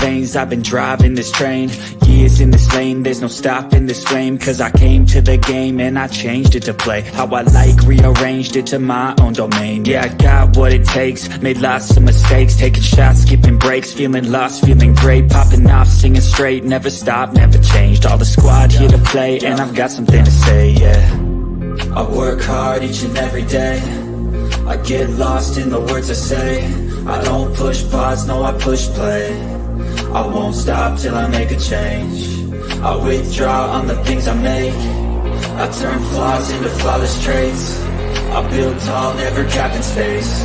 lanes, I've been driving this train. Years in this lane, there's no stopping this flame. Cause I came to the game and I changed it to play how I like, rearranged it to my own domain. Yeah, I got what it takes, made lots of mistakes, taking shots, skipping breaks, feeling lost, feeling great, popping off, singing straight, never stopped, never changed. All the squad here to play, and I've got something to say, yeah. I work hard each and every day, I get lost in the words I say. I don't push pause, no I push play. I won't stop till I make a change. I withdraw on the things I make. I turn flaws into flawless traits. I build tall, never capped in space.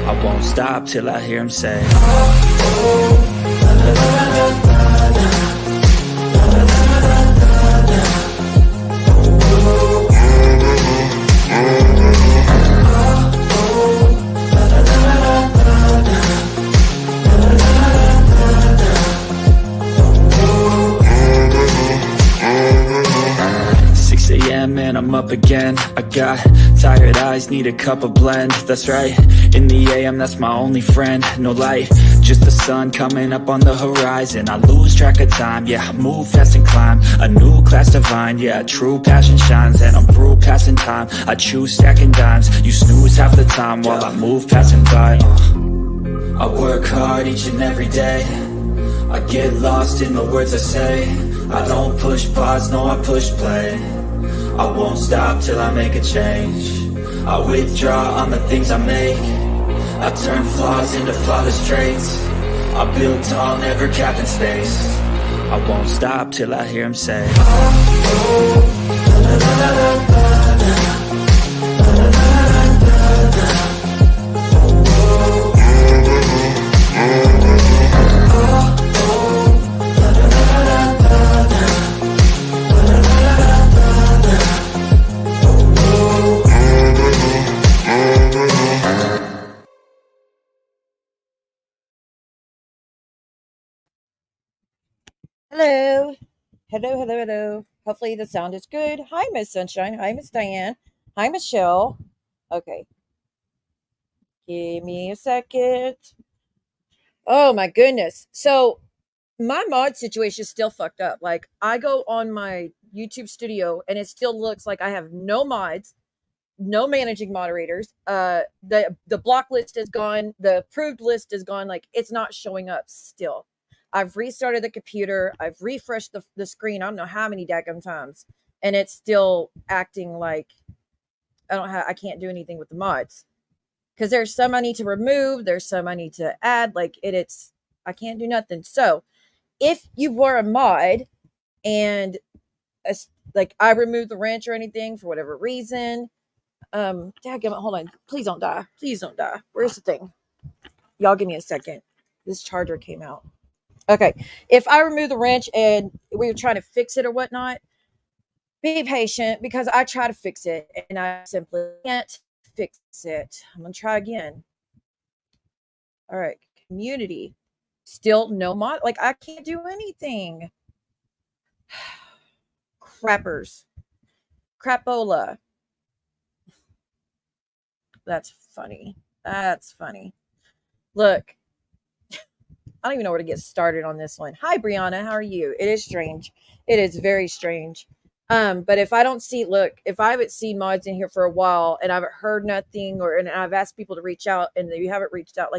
I won't stop till I hear him say, oh, oh, la, la, la, la, la. And I'm up again. I got tired eyes, need a cup of blend. That's right, in the AM, that's my only friend. No light, just the sun coming up on the horizon. I lose track of time, yeah, I move fast and climb a new class divine, yeah, true passion shines. And I'm through passing time, I choose stacking dimes. You snooze half the time while I move passing by. I work hard each and every day, I get lost in the words I say. I don't push pause, no I push play. I won't stop till I make a change. I withdraw on the things I make. I turn flaws into flawless traits. I build tall, never capped in space. I won't stop till I hear him say, oh, oh, la, la, la, la, la, la, la, la, la, la, la. Hello. Hello, hello, hello. Hopefully the sound is good. Hi, Miss Sunshine. Hi, Miss Diane. Hi, Michelle. Okay. Give me a second. Oh, my goodness. So, my mod situation is still fucked up. Like, I go on my YouTube studio and it still looks like I have no mods, no managing moderators. The block list is gone. The approved list is gone. Like, it's not showing up still. I've restarted the computer. I've refreshed the screen. I don't know how many daggum times, and it's still acting like I can't do anything with the mods because there's some I need to remove. There's some I need to add. Like I can't do nothing. So if you were a mod and like I removed the wrench or anything for whatever reason, daggum, hold on. Please don't die. Please don't die. Where's the thing? Y'all give me a second. This charger came out. Okay, if I remove the wrench and we were trying to fix it or whatnot, be patient because I try to fix it and I simply can't fix it. I'm going to try again. All right, community. Still no mod. Like, I can't do anything. Crappers. Crapola. That's funny. That's funny. Look. I don't even know where to get started on this one. Hi, Brianna. How are you? It is strange. It is very strange. But if I don't see, look, if I haven't seen mods in here for a while and I haven't heard nothing and I've asked people to reach out and you haven't reached out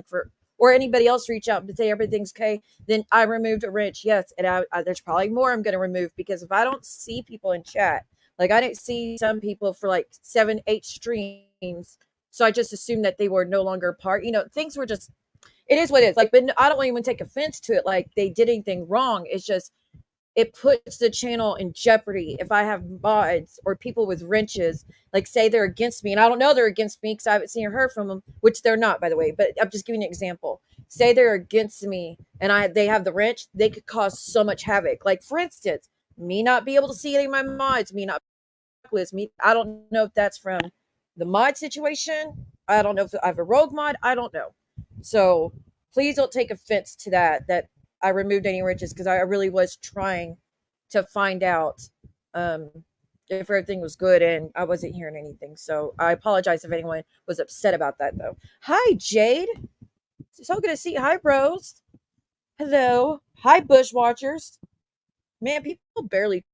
or anybody else reach out to say everything's okay, then I removed a wrench. Yes. And there's probably more I'm going to remove because if I don't see people in chat, like I didn't see some people for like 7-8 streams. So I just assumed that they were no longer part, things were just, it is what it is. Like, but I don't even take offense to it. Like they did anything wrong. It's just, it puts the channel in jeopardy. If I have mods or people with wrenches, like say they're against me and I don't know they're against me because I haven't seen or heard from them, which they're not, by the way, but I'm just giving you an example. Say they're against me and they have the wrench, they could cause so much havoc. Like for instance, me not be able to see any of my mods, me not list me. I don't know if that's from the mod situation. I don't know if I have a rogue mod. I don't know. So please don't take offense to that I removed any wrenches because I really was trying to find out if everything was good and I wasn't hearing anything. So I apologize if anyone was upset about that though. Hi, Jade. So good to see you. Hi, Rose. Hello. Hi, Bushwatchers. Man, people barely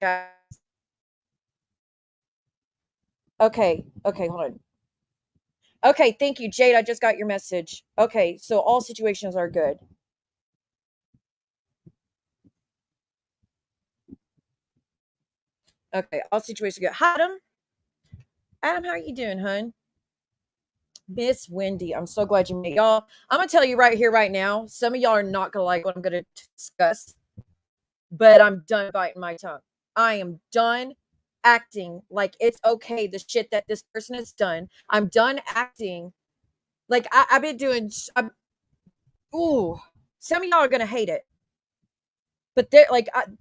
chat. Okay. Okay, hold on. Okay, thank you, Jade. I just got your message. Okay, so all situations are good. Okay, all situations are good. Hi, Adam. Adam, how are you doing, hun? Miss Wendy, I'm so glad you made it. Y'all. I'm gonna tell you right here, right now. Some of y'all are not gonna like what I'm gonna discuss, but I'm done biting my tongue. I am done acting like it's okay the shit that this person has done. I'm done acting like I've been doing. Ooh, some of y'all are gonna hate it, but they're like, I'm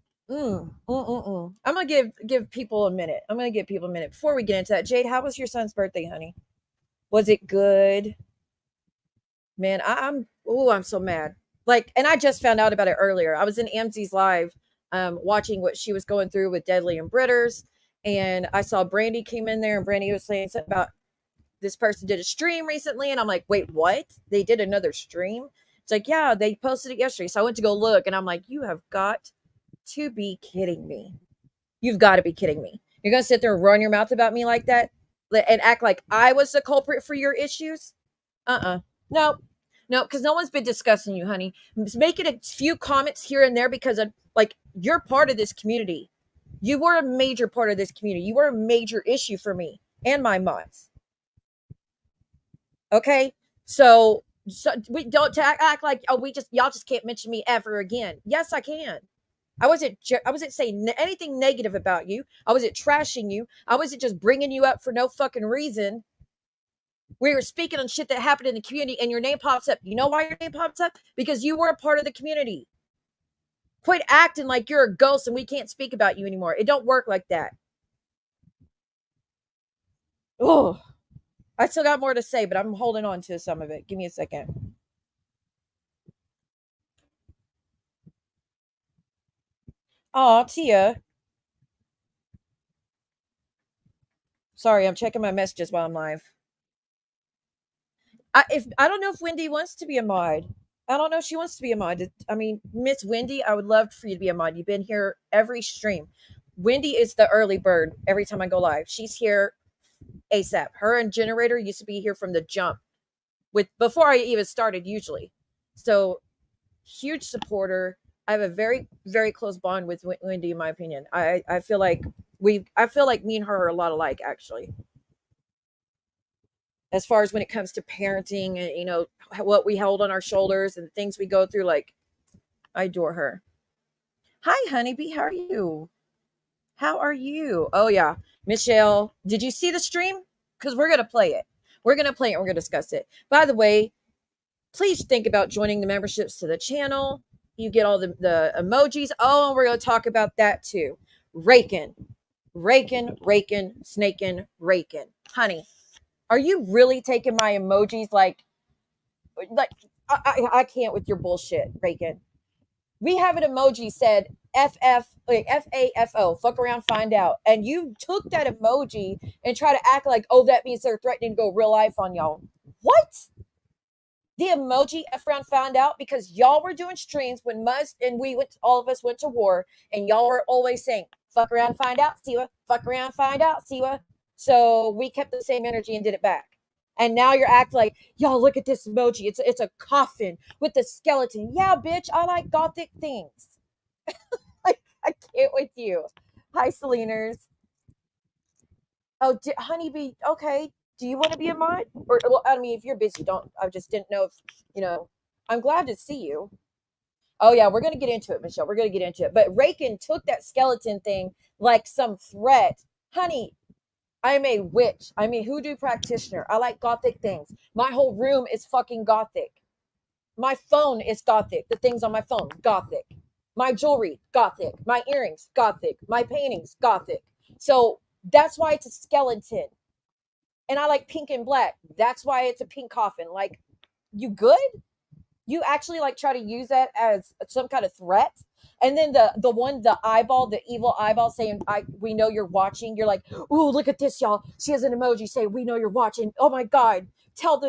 gonna give people a minute. I'm gonna give people a minute before we get into that. Jade, how was your son's birthday, honey? Was it good? Man, I'm so mad. Like, and I just found out about it earlier. I was in Amzi's live, watching what she was going through with Deadly and Britters, and I saw Brandy came in there, and Brandy was saying something about this person did a stream recently, and I'm like, wait, what? They did another stream? It's like, yeah, they posted it yesterday. So I went to go look, and I'm like, you have got to be kidding me. You've got to be kidding me. You're gonna sit there and run your mouth about me like that and act like I was the culprit for your issues? No, no, because no one's been discussing you, honey. Just making a few comments here and there because of, like, you're part of this community. You were a major part of this community. You were a major issue for me and my mods. Okay, so we don't act like, oh, we just, y'all just can't mention me ever again. Yes, I can. I wasn't saying anything negative about you. I wasn't trashing you. I wasn't just bringing you up for no fucking reason. We were speaking on shit that happened in the community, and your name pops up. You know why your name pops up? Because you were a part of the community. Quit acting like you're a ghost and we can't speak about you anymore. It don't work like that. Oh, I still got more to say, but I'm holding on to some of it. Give me a second. Oh, Tia. Sorry, I'm checking my messages while I'm live. I don't know if Wendy wants to be a mod. I don't know if she wants to be a mod. I mean, Miss Wendy, I would love for you to be a mod. You've been here every stream. Wendy is the early bird every time I go live. She's here ASAP. Her and Generator used to be here from the jump with before I even started usually. So huge supporter. I have a very, very close bond with Wendy, in my opinion. I feel like me and her are a lot alike, actually, as far as when it comes to parenting and, what we hold on our shoulders and things we go through. Like, I adore her. Hi, honeybee. How are you? How are you? Oh yeah, Michelle. Did you see the stream? Because we're gonna play it. We're gonna play it. And we're gonna discuss it. By the way, please think about joining the memberships to the channel. You get all the emojis. Oh, and we're gonna talk about that too. Raking, snaking, raking. Honey, are you really taking my emojis like I can't with your bullshit, Reagan. We have an emoji said FAFO, fuck around, find out. And you took that emoji and try to act like, oh, that means they're threatening to go real life on y'all. What? The emoji F around found out because y'all were doing streams when Muzz and all of us went to war, and y'all were always saying, fuck around, find out, Siwa, fuck around, find out, Siwa. So we kept the same energy and did it back. And now you're acting like, y'all, look at this emoji. It's a coffin with a skeleton. Yeah, bitch, I like gothic things. Like, I can't with you. Hi, Seleners. Oh, honeybee. Okay. Do you want to be a mod? Or, well, I mean, if you're busy, don't. I just didn't know if, I'm glad to see you. Oh, yeah, we're going to get into it, Michelle. We're going to get into it. But Rakin took that skeleton thing like some threat. Honey, I'm a witch. I'm a hoodoo practitioner. I like gothic things. My whole room is fucking gothic. My phone is gothic. The things on my phone, gothic. My jewelry, gothic. My earrings, gothic. My paintings, gothic. So that's why it's a skeleton. And I like pink and black. That's why it's a pink coffin. Like, you good? You actually like try to use that as some kind of threat. And then the eyeball, the evil eyeball saying, we know you're watching. You're like, ooh, look at this, y'all. She has an emoji saying, we know you're watching. Oh my God. Tell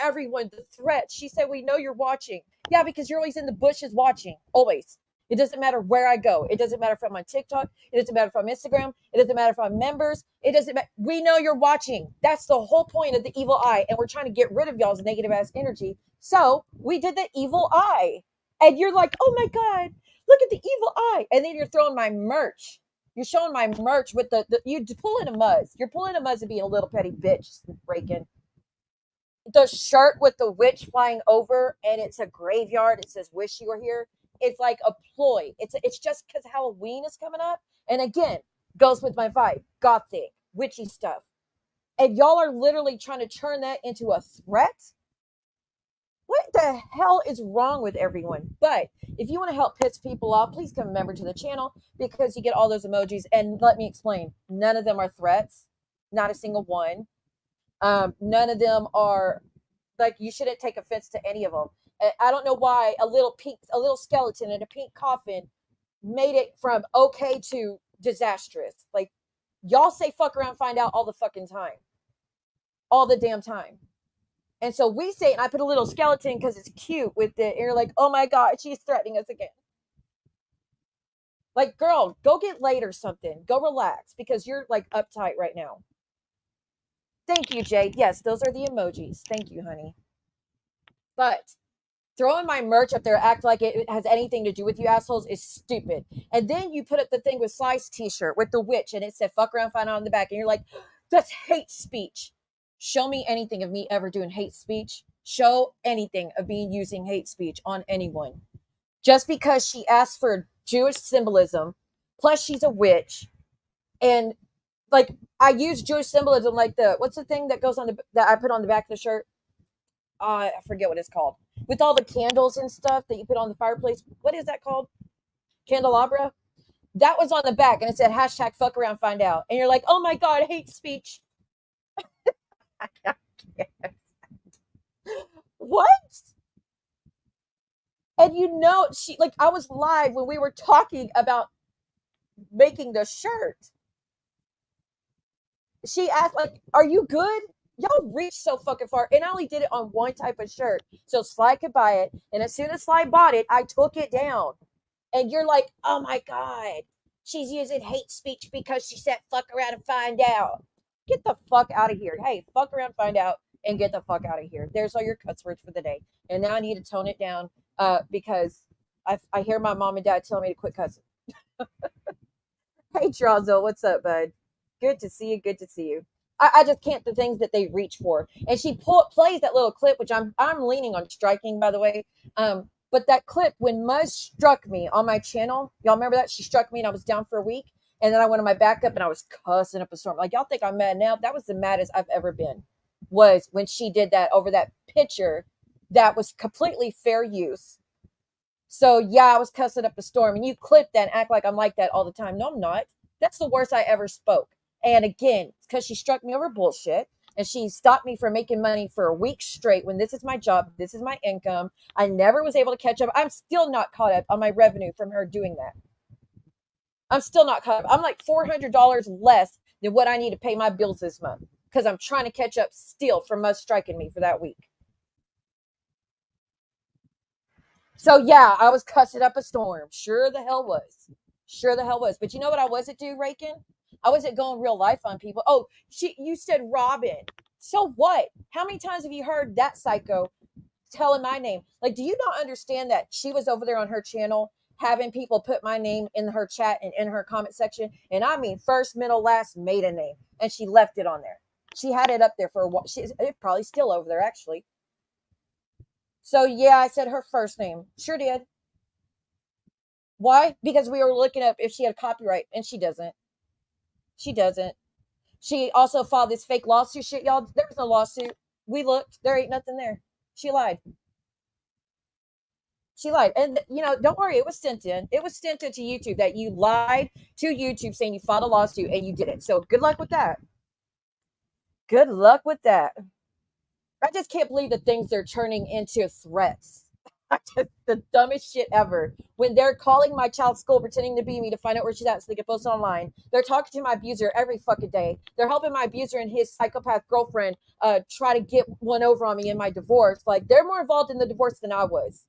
everyone the threat. She said, we know you're watching. Yeah, because you're always in the bushes watching. Always. It doesn't matter where I go. It doesn't matter if I'm on TikTok. It doesn't matter if I'm Instagram. It doesn't matter if I'm members. It doesn't matter. We know you're watching. That's the whole point of the evil eye. And we're trying to get rid of y'all's negative ass energy. So we did the evil eye. And you're like, oh my God, look at the evil eye. And then you're throwing my merch. You're showing my merch with you pulling a muzz. You're pulling a muzz and being a little petty bitch, Reagan. The shirt with the witch flying over and it's a graveyard. It says, wish you were here. It's like a ploy. It's just because Halloween is coming up. And again, goes with my vibe, gothic, witchy stuff. And y'all are literally trying to turn that into a threat. What the hell is wrong with everyone? But if you want to help piss people off, please come member to the channel because you get all those emojis. And let me explain, none of them are threats. Not a single one. None of them are like, you shouldn't take offense to any of them. I don't know why a little skeleton in a pink coffin made it from okay to disastrous. Like, y'all say fuck around, find out all the fucking time. All the damn time. And so we say, and I put a little skeleton because it's cute with it. And you're like, oh my God, she's threatening us again. Like, girl, go get laid or something. Go relax because you're like uptight right now. Thank you, Jade. Yes, those are the emojis. Thank you, honey. But throwing my merch up there, act like it has anything to do with you assholes is stupid. And then you put up the thing with Slice t-shirt with the witch and it said fuck around, find out on the back. And you're like, that's hate speech. Show me anything of me ever doing hate speech. Show anything of me using hate speech on anyone. Just because she asked for Jewish symbolism, plus she's a witch, and like I use Jewish symbolism, like what's the thing that goes on that I put on the back of the shirt? I forget what it's called. With all the candles and stuff that you put on the fireplace. What is that called? Candelabra? That was on the back and it said hashtag fuck around, find out. And you're like, oh my God, hate speech. What? And she, like, I was live when we were talking about making the shirt. She asked, like, are you good? Y'all reached so fucking far. And I only did it on one type of shirt. So Sly could buy it. And as soon as Sly bought it, I took it down. And you're like, oh my God, she's using hate speech because she said fuck around and find out. Get the fuck out of here. Hey, fuck around, find out, and get the fuck out of here. There's all your cuss words for the day. And now I need to tone it down because I hear my mom and dad telling me to quit cussing. Hey, Drazo, what's up, bud? Good to see you. Good to see you. I just can't the things that they reach for. And she plays that little clip, which I'm leaning on striking, by the way. But that clip when Muzz struck me on my channel, y'all remember that? She struck me and I was down for a week. And then I went on my backup and I was cussing up a storm. Like, y'all think I'm mad now? That was the maddest I've ever been. Was when she did that over that picture that was completely fair use. So yeah, I was cussing up a storm. And you clip that and act like I'm like that all the time. No, I'm not. That's the worst I ever spoke. And again, because she struck me over bullshit and she stopped me from making money for a week straight when this is my job, this is my income. I never was able to catch up. I'm still not caught up on my revenue from her doing that. I'm still not caught up. I'm like $400 less than what I need to pay my bills this month because I'm trying to catch up still from us striking me for that week. So yeah, I was cussing up a storm. Sure the hell was. Sure the hell was. But you know what I wasn't doing, Rakin? I wasn't going real life on people. Oh, you said Robin. So what? How many times have you heard that psycho telling my name? Like, do you not understand that she was over there on her channel having people put my name in her chat and in her comment section? And I mean first, middle, last, maiden name. And she left it on there. She had it up there for a while. It's probably still over there, actually. So yeah, I said her first name. Sure did. Why? Because we were looking up if she had copyright, and she doesn't. She doesn't. She also filed this fake lawsuit shit, y'all. There's no lawsuit. We looked. There ain't nothing there. She lied. She lied. And, don't worry. It was sent in. It was sent into YouTube that you lied to YouTube saying you filed a lawsuit and you did it. So good luck with that. Good luck with that. I just can't believe the things they're turning into threats. The dumbest shit ever. When they're calling my child's school, pretending to be me to find out where she's at so they can post it online. They're talking to my abuser every fucking day. They're helping my abuser and his psychopath girlfriend try to get one over on me in my divorce. Like, they're more involved in the divorce than I was.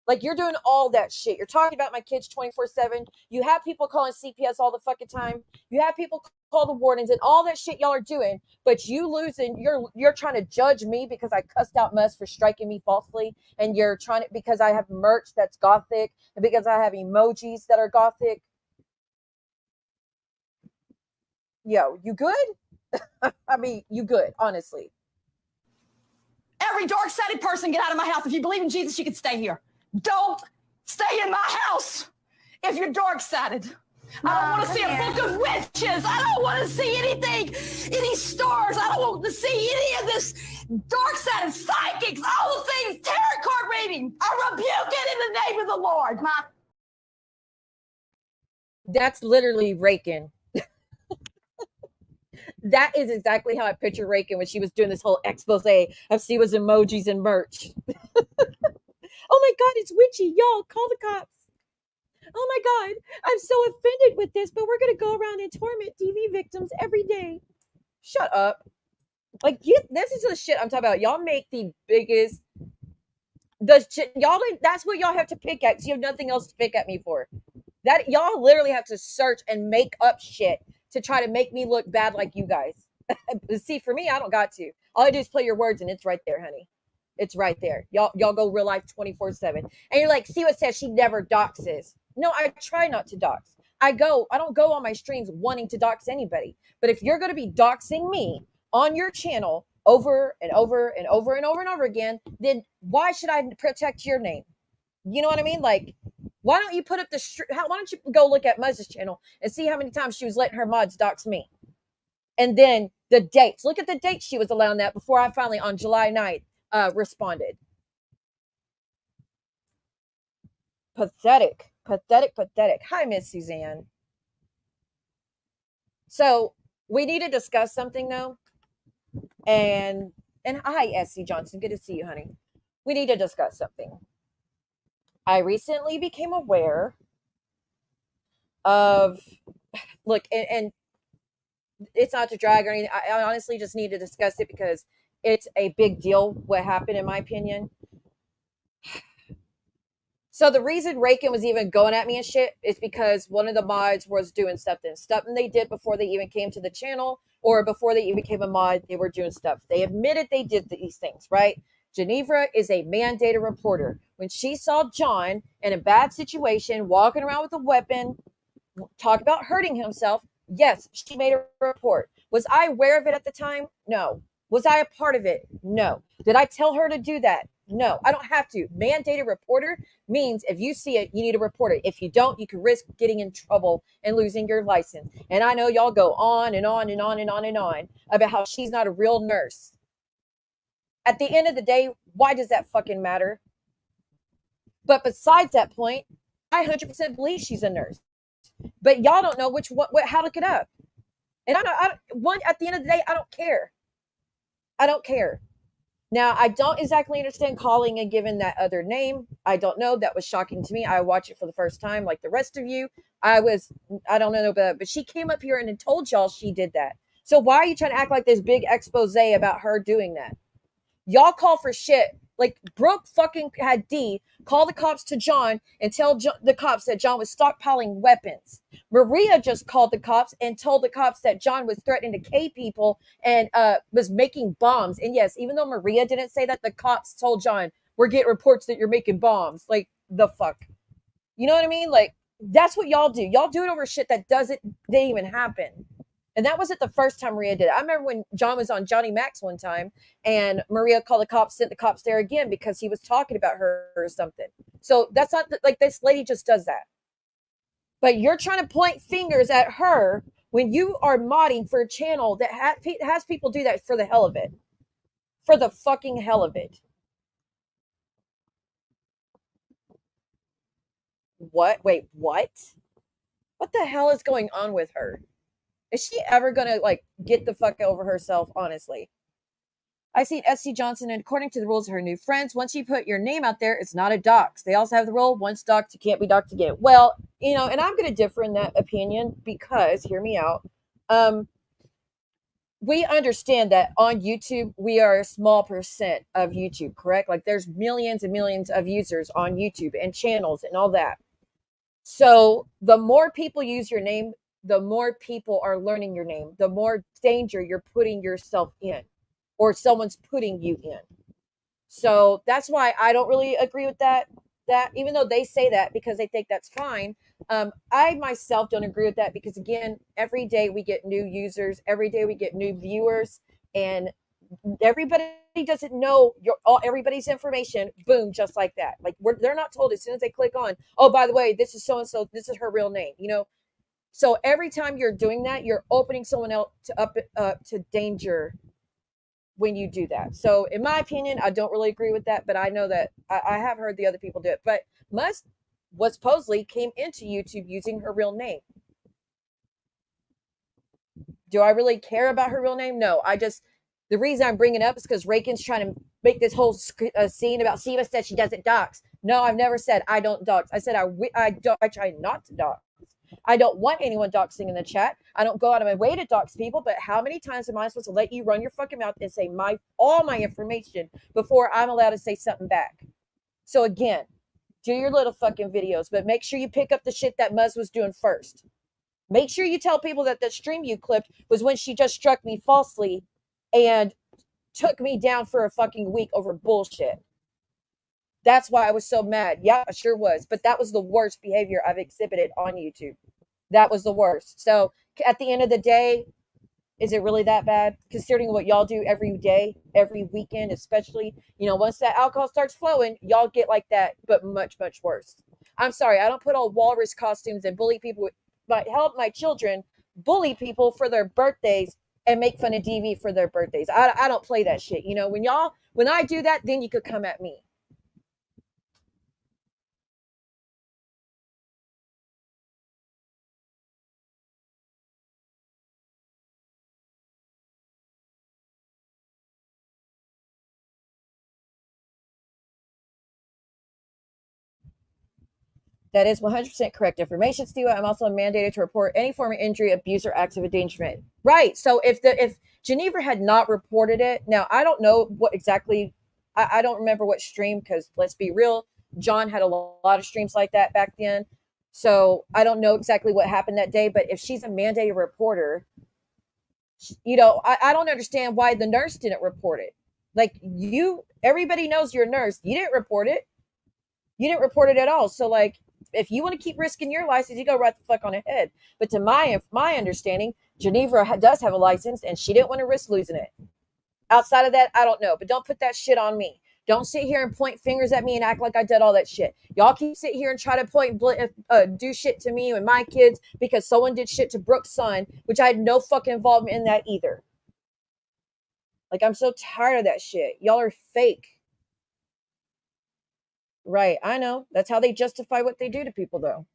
Like, you're doing all that shit. You're talking about my kids 24/7. You have people calling CPS all the fucking time. You have people call the wardens and all that shit y'all are doing. But you losing, you're trying to judge me because I cussed out Mus for striking me falsely, and you're trying to because I have merch that's gothic and because I have emojis that are gothic. Yo, you good? I mean, you good, honestly. Every dark-sided person, get out of my house. If you believe in Jesus, you can stay here. Don't stay in my house if you're dark-sided. I don't want to see a book of witches. I don't want to see anything, any stars. I don't want to see any of this dark-sided psychics, all the things, tarot card reading. I rebuke it in the name of the Lord. That's literally Reagan. That is exactly how I picture Reagan when she was doing this whole expose of she was emojis and merch. Oh my God, it's witchy. Y'all, call the cops. Oh my God, I'm so offended with this, but we're going to go around and torment TV victims every day. Shut up. Like, this is the shit I'm talking about. Y'all make the biggest, that's what y'all have to pick at, because you have nothing else to pick at me for. That y'all literally have to search and make up shit to try to make me look bad like you guys. See, for me, I don't got to. All I do is play your words, and it's right there, honey. It's right there. Y'all go real life 24/7. And you're like, see what says she never doxes. No, I try not to dox. I don't go on my streams wanting to dox anybody. But if you're going to be doxing me on your channel over and over and over and over and over again, then why should I protect your name? You know what I mean? Like, why don't you put up why don't you go look at Muz's channel and see how many times she was letting her mods dox me? And then the dates. Look at the dates she was allowing that before I finally, on July 9th, responded. Pathetic. Hi, Miss Suzanne. So we need to discuss something though. And hi, SC Johnson. Good to see you, honey. We need to discuss something. I recently became aware of, look, and it's not to drag or anything. I honestly just need to discuss it because it's a big deal what happened, in my opinion. So the reason Rakin was even going at me and shit is because one of the mods was doing something they did before they even came to the channel, or before they even became a mod, they were doing stuff. They admitted they did these things, right? Geneva is a mandated reporter. When she saw John in a bad situation, walking around with a weapon, talk about hurting himself, yes, she made a report. Was I aware of it at the time? No. Was I a part of it? No. Did I tell her to do that? No, I don't have to. Mandated reporter means if you see it, you need to report it. If you don't, you can risk getting in trouble and losing your license. And I know y'all go on and on and on and on and on about how she's not a real nurse. At the end of the day, why does that fucking matter? But besides that point, I 100% believe she's a nurse. But y'all don't know how to look it up. And at the end of the day, I don't care. I don't care. Now, I don't exactly understand calling and giving that other name. I don't know. That was shocking to me. I watched it for the first time, like the rest of you. I don't know, but she came up here and told y'all she did that. So why are you trying to act like this big expose about her doing that? Y'all call for shit. Like, Brooke fucking had D call the cops to John and tell the cops that John was stockpiling weapons. Maria just called the cops and told the cops that John was threatening to K people and was making bombs. And yes, even though Maria didn't say that, the cops told John, we're getting reports that you're making bombs. Like, the fuck? You know what I mean? Like, that's what y'all do. Y'all do it over shit that didn't even happen. And that wasn't the first time Maria did it. I remember when John was on Johnny Max one time and Maria called the cops, sent the cops there again because he was talking about her or something. So that's not like this lady just does that. But you're trying to point fingers at her when you are modding for a channel that has people do that for the hell of it. For the fucking hell of it. What? Wait, what? What the hell is going on with her? Is she ever gonna like get the fuck over herself? Honestly, I seen SC Johnson, and according to the rules of her new friends, once you put your name out there, it's not a dox. They also have the rule, once doxed, you can't be doxed again. Well, and I'm going to differ in that opinion because, hear me out, we understand that on YouTube, we are a small percent of YouTube, correct? Like there's millions and millions of users on YouTube and channels and all that. So the more people use your name, the more people are learning your name, the more danger you're putting yourself in or someone's putting you in. So that's why I don't really agree with that even though they say that because they think that's fine. I myself don't agree with that because, again, every day we get new users, every day we get new viewers, and everybody doesn't know everybody's information. Boom, just like that. Like they're not told as soon as they click on, oh, by the way, this is so and so, this is her real name. So every time you're doing that, you're opening someone else to danger when you do that. So in my opinion, I don't really agree with that, but I know that I have heard the other people do it. But Muz was supposedly came into YouTube using her real name. Do I really care about her real name? No, the reason I'm bringing it up is because Rakin's trying to make this whole scene about Siva said she doesn't dox. No, I've never said I don't dox. I said I try not to dox. I don't want anyone doxing in the chat. I don't go out of my way to dox people, but how many times am I supposed to let you run your fucking mouth and say all my information before I'm allowed to say something back? So again, do your little fucking videos, but make sure you pick up the shit that Muz was doing first. Make sure you tell people that the stream you clipped was when she just struck me falsely and took me down for a fucking week over bullshit. That's why I was so mad. Yeah, I sure was. But that was the worst behavior I've exhibited on YouTube. That was the worst. So at the end of the day, is it really that bad? Considering what y'all do every day, every weekend, especially, once that alcohol starts flowing, y'all get like that, but much, much worse. I'm sorry, I don't put on walrus costumes and bully people, but help my children bully people for their birthdays and make fun of DV for their birthdays. I don't play that shit. When I do that, then you could come at me. That is 100% correct information, Steve. I'm also mandated to report any form of injury, abuse, or acts of endangerment. Right. So if Geneva had not reported it, now I don't know what exactly. I don't remember what stream because let's be real, John had a lot of streams like that back then. So I don't know exactly what happened that day. But if she's a mandated reporter, I don't understand why the nurse didn't report it. Like everybody knows you're a nurse. You didn't report it. You didn't report it at all. So if you want to keep risking your license, you go right the fuck on ahead. But to my understanding, Geneva does have a license and she didn't want to risk losing it. Outside of that, I don't know. But don't put that shit on me. Don't sit here and point fingers at me and act like I did all that shit. Y'all keep sitting here and try to do shit to me and my kids because someone did shit to Brooke's son, which I had no fucking involvement in that either. I'm so tired of that shit. Y'all are fake. Right, I know. That's how they justify what they do to people, though.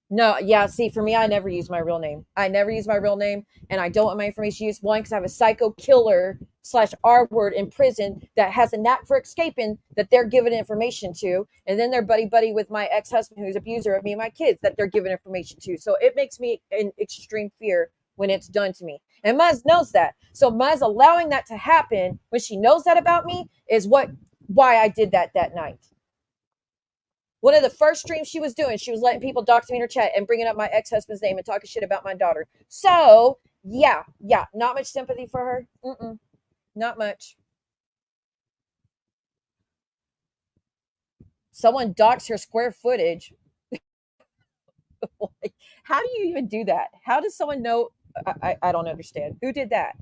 No, yeah, see, for me, I never use my real name. I never use my real name, and I don't want my information used. One, because I have a psycho killer / R word in prison that has a knack for escaping that they're giving information to, and then they're buddy with my ex-husband who's abuser of me and my kids that they're giving information to. So it makes me in extreme fear when it's done to me. And Muz knows that. So Muz allowing that to happen when she knows that about me is why I did that night. One of the first streams she was doing, she was letting people dox me in her chat and bringing up my ex-husband's name and talking shit about my daughter. So, yeah, not much sympathy for her. Not much. Someone doxed her square footage. How do you even do that? How does someone know? I don't understand. Who did that?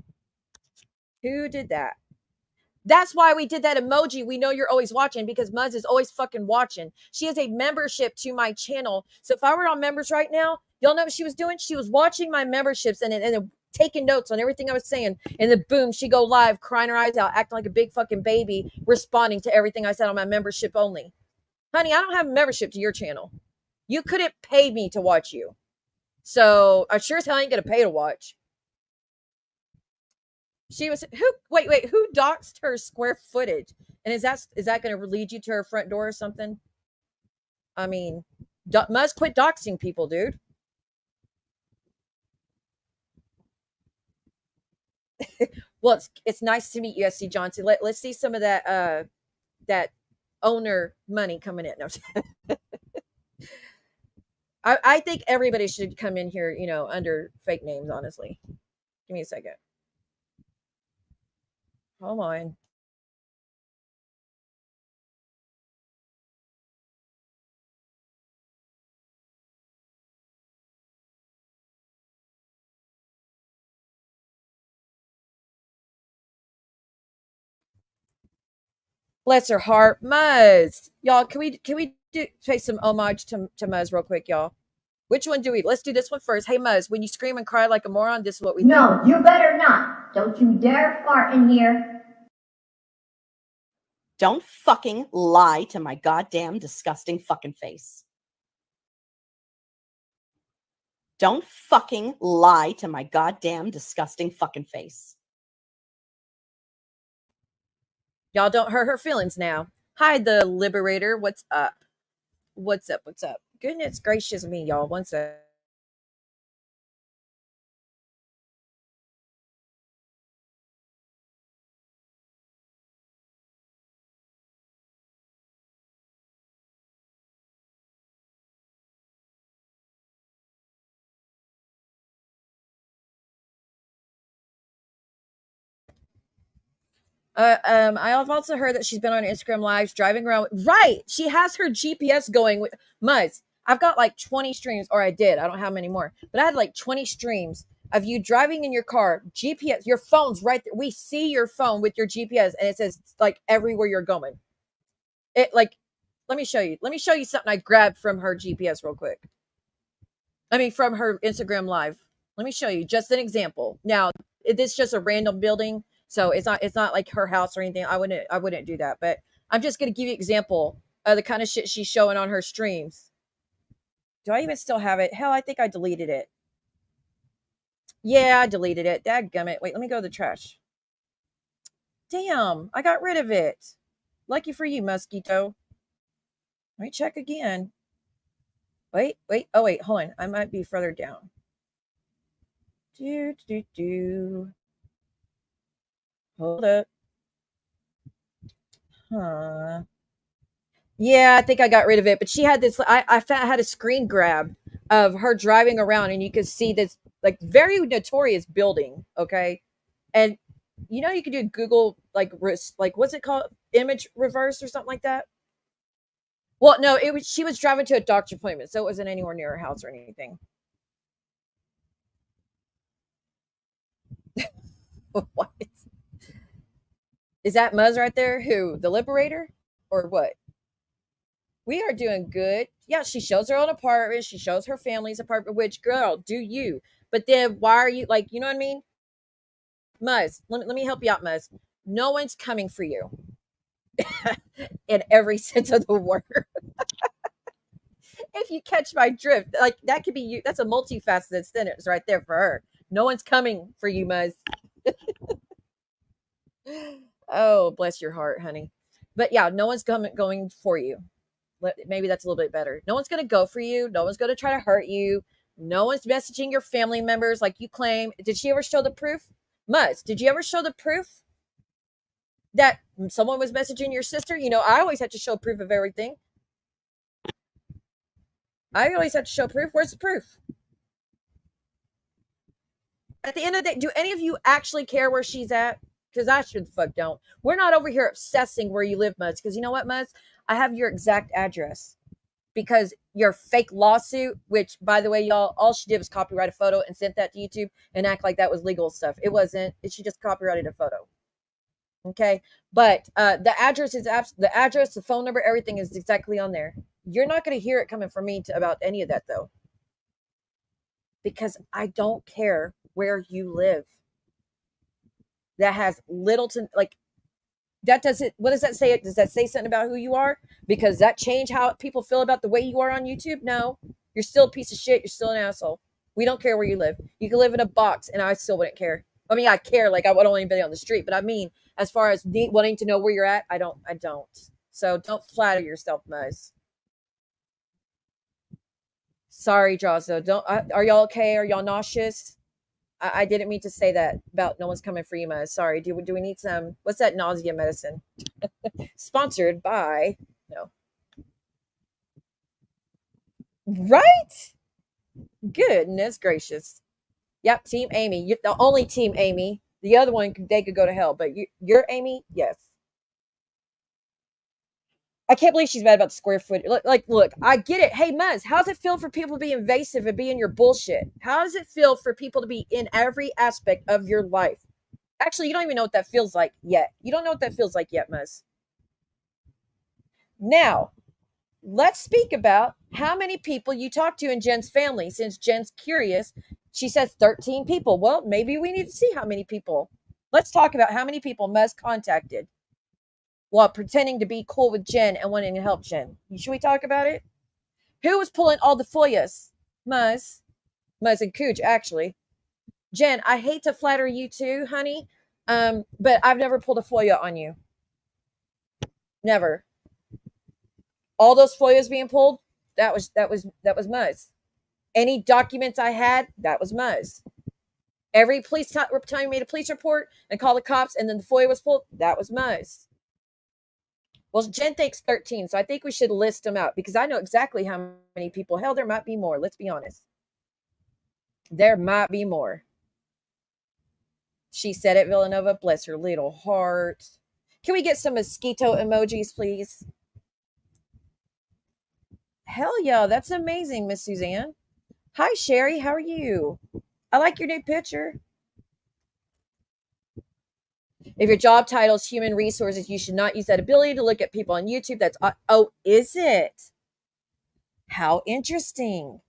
That's why we did that emoji. We know you're always watching because Muz is always fucking watching. She has a membership to my channel. So if I were on members right now, y'all know what she was doing? She was watching my memberships and taking notes on everything I was saying. And then boom, she go live, crying her eyes out, acting like a big fucking baby, responding to everything I said on my membership only. Honey, I don't have a membership to your channel. You couldn't pay me to watch you. So I sure as hell ain't gonna pay to watch. She was who doxed her square footage? And is that going to lead you to her front door or something? I mean, must quit doxing people, dude. Well, it's nice to meet you, SC Johnson. Let's see some of that owner money coming in. No, I think everybody should come in here, under fake names, honestly. Give me a second. Hold on. Bless her heart. Muzz. Y'all, can we pay some homage to Muzz real quick, y'all? Which one do we? Let's do this one first. Hey, Muzz, when you scream and cry like a moron, this is what we think. No, you better not. Don't you dare fart in here. Don't fucking lie to my goddamn disgusting fucking face. Don't fucking lie to my goddamn disgusting fucking face. Y'all don't hurt her feelings now. Hi, the Liberator. What's up? What's up? What's up? Goodness gracious me, y'all. One sec. I've also heard that she's been on Instagram lives driving around. Right. She has her GPS going with Muzz. I've got like 20 streams, or I did. I don't have many more, but I had like 20 streams of you driving in your car, GPS, your phone's right there. We see your phone with your GPS and it says like everywhere you're going. It like, let me show you. Let me show you something I grabbed from her GPS real quick. I mean, from her Instagram live. Let me show you just an example. Now, it's just a random building. So it's not like her house or anything. I wouldn't do that. But I'm just gonna give you an example of the kind of shit she's showing on her streams. Do I even still have it? Hell, I think I deleted it. Yeah, I deleted it. Dadgummit. Wait, let me go to the trash. Damn, I got rid of it. Lucky for you, Mosquito. Let me check again. Wait. Oh wait, hold on. I might be further down. Hold up. Huh. Yeah, I think I got rid of it. But she had this. I had a screen grab of her driving around, and you could see this like very notorious building. Okay, and you can do Google like what's it called, image reverse or something like that. Well, no, she was driving to a doctor's appointment, so it wasn't anywhere near her house or anything. What? Is that Muzz right there? Who? The Liberator? Or what? We are doing good. Yeah, she shows her own apartment. She shows her family's apartment, which, girl, do you. But then why are you, like, you know what I mean? Muzz, let me help you out, Muzz. No one's coming for you. In every sense of the word. If you catch my drift, like, that could be you. That's a multifaceted sentence right there for her. No one's coming for you, Muzz. Oh, bless your heart, honey. But yeah, no one's going for you. Maybe that's a little bit better. No one's going to go for you. No one's going to try to hurt you. No one's messaging your family members like you claim. Did she ever show the proof? Muzz, did you ever show the proof that someone was messaging your sister? I always have to show proof of everything. I always have to show proof. Where's the proof? At the end of the day, do any of you actually care where she's at? Because I sure the fuck don't. We're not over here obsessing where you live, Muzz. Because you know what, Muzz? I have your exact address. Because your fake lawsuit, which, by the way, y'all, all she did was copyright a photo and sent that to YouTube and act like that was legal stuff. It wasn't. She just copyrighted a photo. Okay? But the address is the address, the phone number, everything is exactly on there. You're not going to hear it coming from me about any of that, though. Because I don't care where you live. That has little to, like, that doesn't, what does that say? Does that say something about who you are? Because that change how people feel about the way you are on YouTube? No, you're still a piece of shit. You're still an asshole. We don't care where you live. You can live in a box and I still wouldn't care. I mean, I care. Like, I would want anybody on the street, but I mean, as far as wanting to know where you're at, I don't. So don't flatter yourself, Muzz. Sorry, Drazo. Don't. Are y'all okay? Are y'all nauseous? I didn't mean to say that about no one's coming for you, Muzz. Sorry. Do we need some? What's that nausea medicine? Sponsored by. No. Right? Goodness gracious. Yep, Team Amy. You're the only Team Amy. The other one, they could go to hell. But you're Amy? Yes. I can't believe she's mad about the square foot. Look, I get it. Hey, Muzz, how does it feel for people to be invasive and be in your bullshit? How does it feel for people to be in every aspect of your life? Actually, you don't even know what that feels like yet. You don't know what that feels like yet, Muzz. Now, let's speak about how many people you talk to in Jen's family. Since Jen's curious, she says 13 people. Well, maybe we need to see how many people. Let's talk about how many people Muzz contacted while pretending to be cool with Jen and wanting to help Jen. Should we talk about it? Who was pulling all the foyas? Muzz and Cooch, actually. Jen, I hate to flatter you too, honey, but I've never pulled a foya on you. Never. All those foyas being pulled, that was Muzz. Any documents I had, that was Muzz. Every police time you made a police report and called the cops, and then the FOIA was pulled, that was Muzz. Well, Jen thinks 13, so I think we should list them out because I know exactly how many people. Hell, there might be more. Let's be honest. There might be more. She said it, Villanova. Bless her little heart. Can we get some mosquito emojis, please? Hell yeah, that's amazing, Miss Suzanne. Hi, Sherry. How are you? I like your new picture. If your job title is human resources, you should not use that ability to look at people on YouTube. That's is it? How interesting.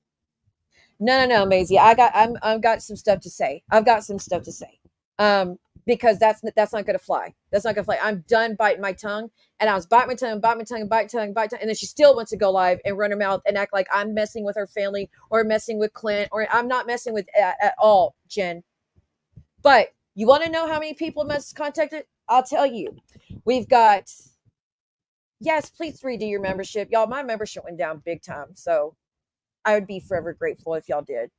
No, Maisie. I've got some stuff to say. Because that's not gonna fly. That's not gonna fly. I'm done biting my tongue. And I was biting my tongue, and then she still wants to go live and run her mouth and act like I'm messing with her family or messing with Clint, or I'm not messing with at all, Jen. But you want to know how many people must contacted? I'll tell you. We've got, yes, please redo your membership. Y'all, my membership went down big time. So I would be forever grateful if y'all did.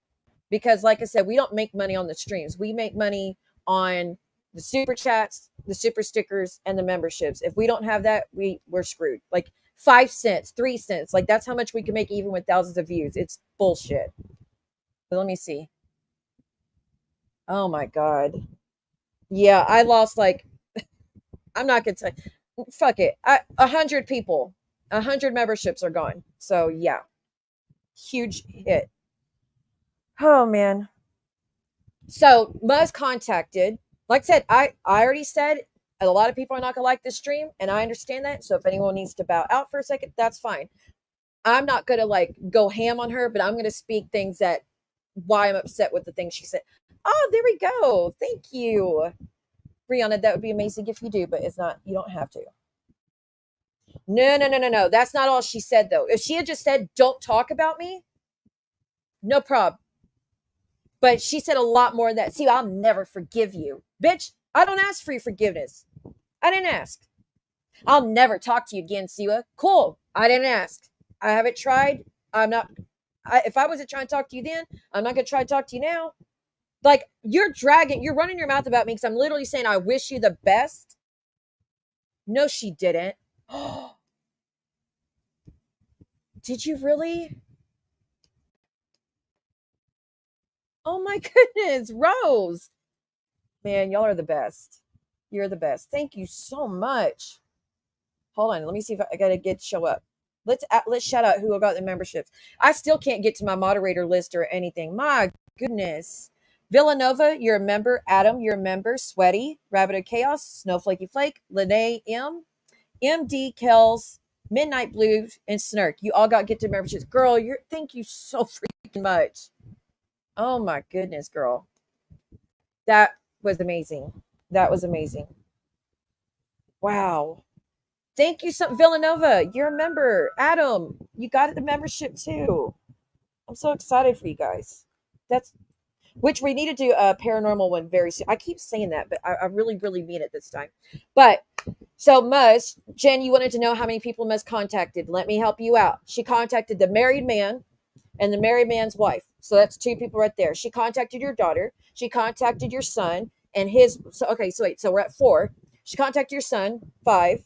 Because like I said, we don't make money on the streams. We make money on the super chats, the super stickers, and the memberships. If we don't have that, we're screwed. Like 5 cents, 3 cents. Like that's how much we can make even with thousands of views. It's bullshit. But let me see. Oh my God. Yeah, I lost I'm not gonna say, fuck it. 100 people, 100 memberships are gone. So yeah, huge hit. Oh man. So Muzz contacted. Like I said, I already said a lot of people are not gonna like this stream, and I understand that. So if anyone needs to bow out for a second, that's fine. I'm not gonna go ham on her, but I'm gonna speak things that why I'm upset with the things she said. Oh, there we go. Thank you. Brianna, that would be amazing if you do, but it's not, you don't have to. No. That's not all she said, though. If she had just said, don't talk about me, no problem. But she said a lot more than that. See, I'll never forgive you. Bitch, I don't ask for your forgiveness. I didn't ask. I'll never talk to you again, Siwa. Cool. I didn't ask. I haven't tried. If I wasn't trying to talk to you then, I'm not going to try to talk to you now. Like, you're running your mouth about me because I'm literally saying I wish you the best. No, she didn't. Did you really? Oh my goodness, Rose. Man, y'all are the best. You're the best. Thank you so much. Hold on, let me see if I gotta show up. Let's shout out who got the memberships. I still can't get to my moderator list or anything. My goodness. Villanova, you're a member. Adam, you're a member. Sweaty, Rabbit of Chaos, Snowflakey Flake, Lene M, MD Kells, Midnight Blue, and Snurk. You all got get to memberships. Girl, thank you so freaking much. Oh my goodness, girl. That was amazing. Wow. Thank you, Villanova. You're a member. Adam, you got the membership too. I'm so excited for you guys. which we need to do a paranormal one very soon. I keep saying that, but I really, really mean it this time. But so Jen, you wanted to know how many people Mus contacted. Let me help you out. She contacted the married man and the married man's wife. So that's 2 people right there. She contacted your daughter. She contacted your son and his. So, okay, so wait, so we're at 4. She contacted your son, 5.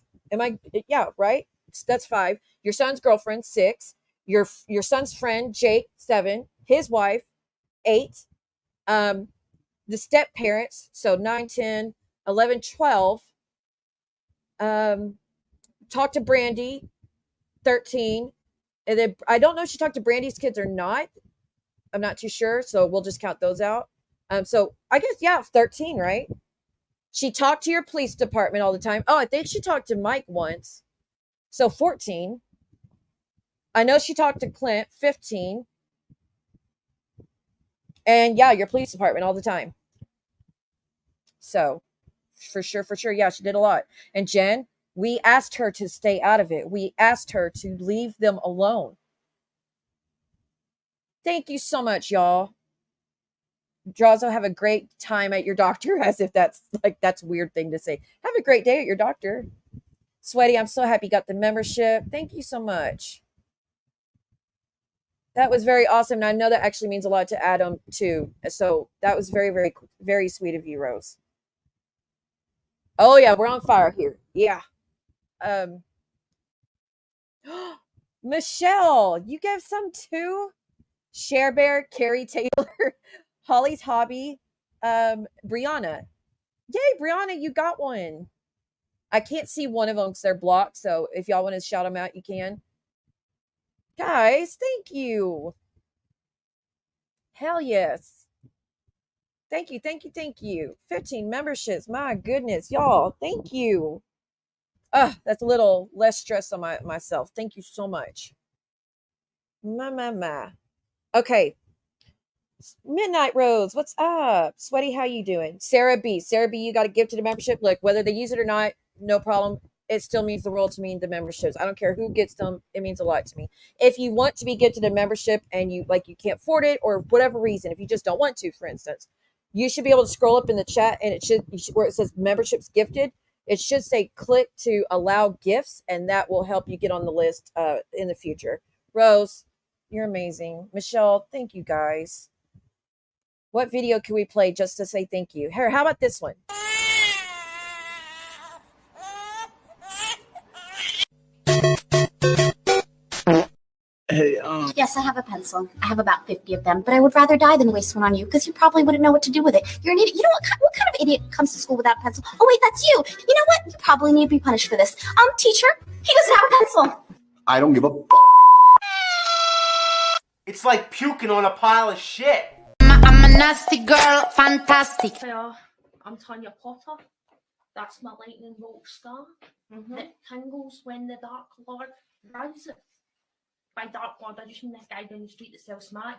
Yeah, right? That's 5. Your son's girlfriend, 6. Your son's friend, Jake, 7. His wife, 8. The step parents, so 9, 10, 11, 12. Talked to Brandy, 13. And then I don't know if she talked to Brandy's kids or not. I'm not too sure, so we'll just count those out. So I guess, yeah, 13, right? She talked to your police department all the time. Oh, I think she talked to Mike once. So 14. I know she talked to Clint, 15. And yeah, your police department all the time. So for sure. Yeah, she did a lot. And Jen, we asked her to stay out of it. We asked her to leave them alone. Thank you so much, y'all. Drazo, have a great time at your doctor, as if that's a weird thing to say. Have a great day at your doctor. Sweaty, I'm so happy you got the membership. Thank you so much. That was very awesome. And I know that actually means a lot to Adam too. So that was very, very, very sweet of you, Rose. Oh yeah, we're on fire here. Yeah. Michelle, you gave some too? Share Bear, Carrie Taylor, Holly's Hobby, Brianna. Yay, Brianna, you got one. I can't see one of them because they're blocked. So if y'all want to shout them out, you can. Guys, thank you. Hell yes. Thank you. 15 memberships. My goodness, y'all. Thank you. That's a little less stress on myself. Thank you so much. My. Okay. Midnight Rose, what's up? Sweaty, how you doing? Sarah B, you got to give to the membership. Look, whether they use it or not, no problem. It still means the world to me, the memberships. I don't care who gets them. It means a lot to me. If you want to be good to the membership and you can't afford it or whatever reason, if you just don't want to, for instance, you should be able to scroll up in the chat and it should where it says memberships gifted. It should say click to allow gifts, and that will help you get on the list in the future. Rose, you're amazing. Michelle, thank you guys. What video can we play just to say thank you? Here, how about this one? Hey, Yes, I have a pencil. I have about 50 of them, but I would rather die than waste one on you because you probably wouldn't know what to do with it. You're an idiot. You know what kind of idiot comes to school without a pencil? Oh, wait, that's you. You know what? You probably need to be punished for this. Teacher, he doesn't have a pencil. I don't give a f. It's like puking on a pile of shit. I'm a nasty girl, fantastic. I'm Tanya Potter. That's my lightning bolt star that tingles when the Dark Lord rises. By Dark Lord, I just mean this guy down the street that sells smack.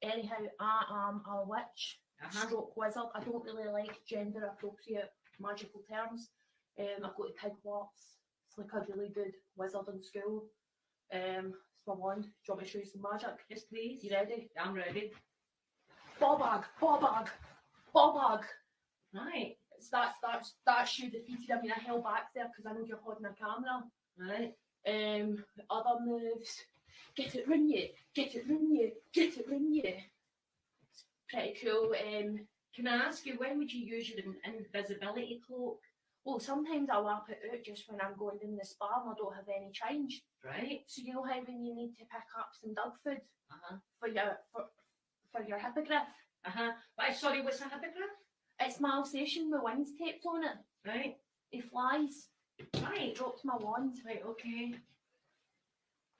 Anyhow, I am a witch, stroke wizard. I don't really like gender appropriate magical terms. I've got the pigwats. It's like a really good wizard in school. It's my wand. Do you want me to show you some magic? Yes, please. You ready? I'm ready. Ball bag. Right. That's you defeated. I mean, I held back there because I know you're holding a camera. Right. Other moves. Get it run you. It's pretty cool. Can I ask you, when would you use your invisibility cloak? Well, sometimes I wrap it out just when I'm going in the spa and I don't have any change. Right. So you know how when you need to pick up some dog food for your hippogriff. Sorry, what's a hippogriff? It's my Alsatian with wings taped on it. Right. He flies. Right. Dropped my wand. Right, okay.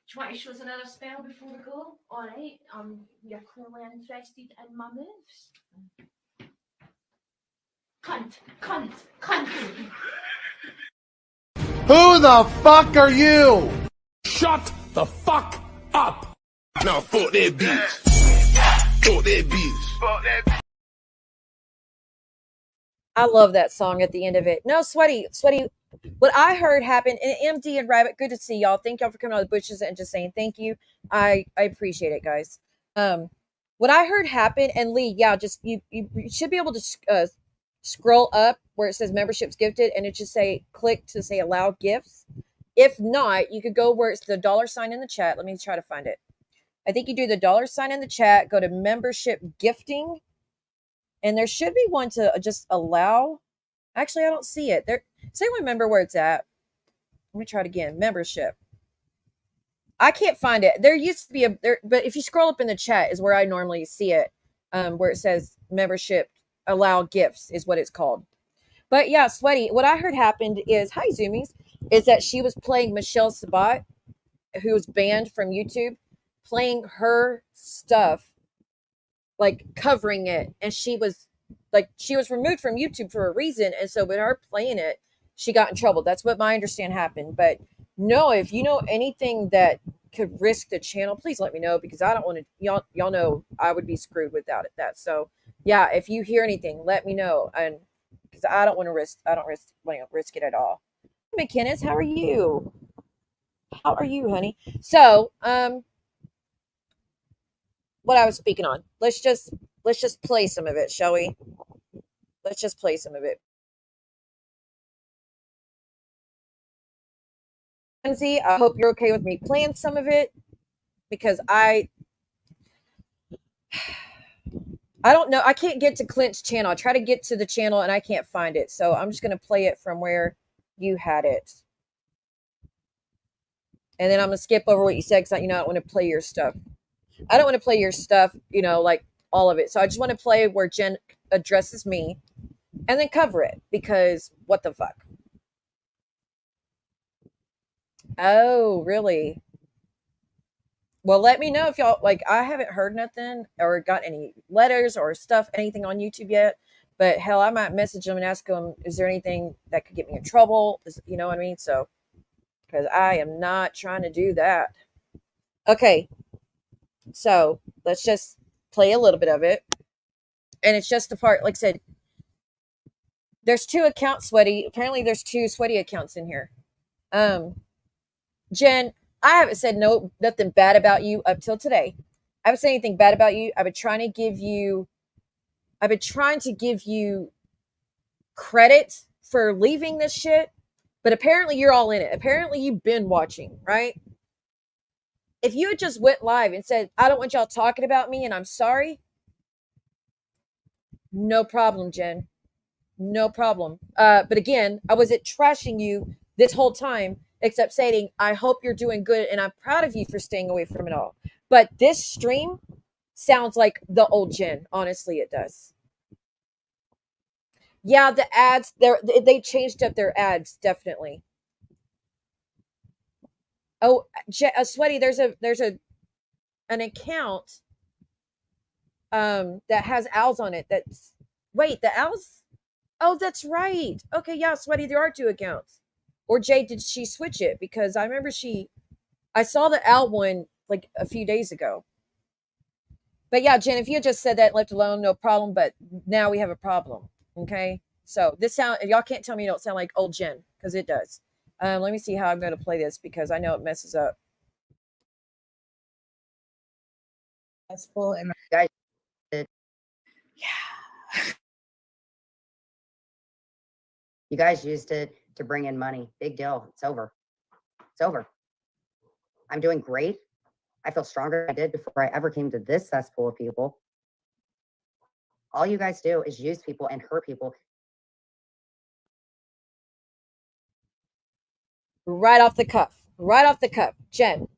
Do you want to show us another spell before we go? Alright. You're clearly interested in my moves. Cunt. Who the fuck are you? Shut the fuck up. Now fuck that bitch. Fuck that bitch. I love that song at the end of it. No, Sweaty. What I heard happen, and MD and Rabbit, good to see y'all. Thank y'all for coming out of the bushes and just saying thank you. I appreciate it, guys. what I heard happen, and Lee, yeah, just you should be able to scroll up where it says memberships gifted, and it should say click to say allow gifts. If not, you could go where it's the $ in the chat. Let me try to find it. I think you do the $ in the chat, go to membership gifting, and there should be one to just allow. Actually, I don't see it. There, does anyone remember where it's at? Let me try it again. Membership. I can't find it. There used to be a there, but if you scroll up in the chat is where I normally see it. Where it says membership allow gifts is what it's called. But yeah, Sweaty, what I heard happened is, hi Zoomies, is that she was playing Michelle Sabat, who was banned from YouTube, playing her stuff, like covering it, and she was removed from YouTube for a reason, and so with her playing it, she got in trouble. That's what my understand happened. But no, if you know anything that could risk the channel, please let me know, because I don't want to. Y'all know I would be screwed without it. That so yeah. If you hear anything, let me know, and because I don't want to risk. I don't risk it at all. McKinnis, how are you? How are you, honey? So what I was speaking on. Let's just play some of it, shall we? Let's just play some of it. Lindsay, I hope you're okay with me playing some of it, because I don't know. I can't get to Clint's channel. I try to get to the channel and I can't find it. So I'm just going to play it from where you had it. And then I'm going to skip over what you said, because I don't want to play your stuff. I don't want to play your stuff, like all of it. So I just want to play where Jen addresses me and then cover it, because what the fuck? Oh, really? Well, let me know if y'all, I haven't heard nothing or got any letters or stuff, anything on YouTube yet. But hell, I might message them and ask them, is there anything that could get me in trouble? You know what I mean? So, because I am not trying to do that. Okay. So let's just play a little bit of it. And it's just the part, like I said, there's 2 accounts, Sweaty. Apparently there's 2 Sweaty accounts in here. Jen, I haven't said nothing bad about you up till today. I haven't said anything bad about you. I've been trying to give you credit for leaving this shit, but apparently you're all in it. Apparently you've been watching, right? If you had just went live and said, I don't want y'all talking about me and I'm sorry, no problem, Jen. No problem. But again, I wasn't trashing you this whole time, except saying, I hope you're doing good and I'm proud of you for staying away from it all. But this stream sounds like the old Jen. Honestly, it does. Yeah, the ads, they changed up their ads, definitely. Oh, Sweaty, there's an account that has owls on it. Wait, the owls? Oh, that's right. Okay, yeah, Sweaty, there are 2 accounts. Or Jay, did she switch it? Because I remember I saw the owl one like a few days ago. But yeah, Jen, if you had just said that and left alone, no problem. But now we have a problem. Okay. So y'all can't tell me you don't sound like old Jen, because it does. Let me see how I'm going to play this, because I know it messes up. Successful and guys did. Yeah. You guys used it to bring in money. Big deal. It's over. It's over. I'm doing great. I feel stronger than I did before I ever came to this cesspool of people. All you guys do is use people and hurt people. Right off the cuff. Jen.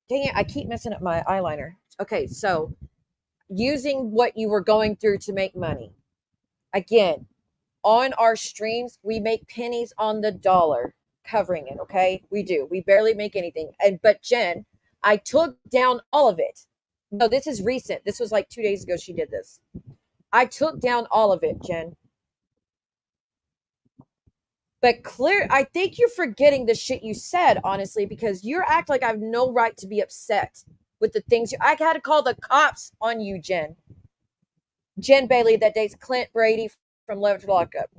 Dang it, I keep messing up my eyeliner. Okay, so using what you were going through to make money. Again, on our streams, we make pennies on the dollar covering it, okay? We do. We barely make anything. But Jen, I took down all of it. No, this is recent. This was like 2 days ago she did this. I took down all of it, Jen. But I think you're forgetting the shit you said, honestly, because you act like I have no right to be upset with the things I had to call the cops on you, Jen. Jen Bailey that dates Clint Brady from Leverage Lockup.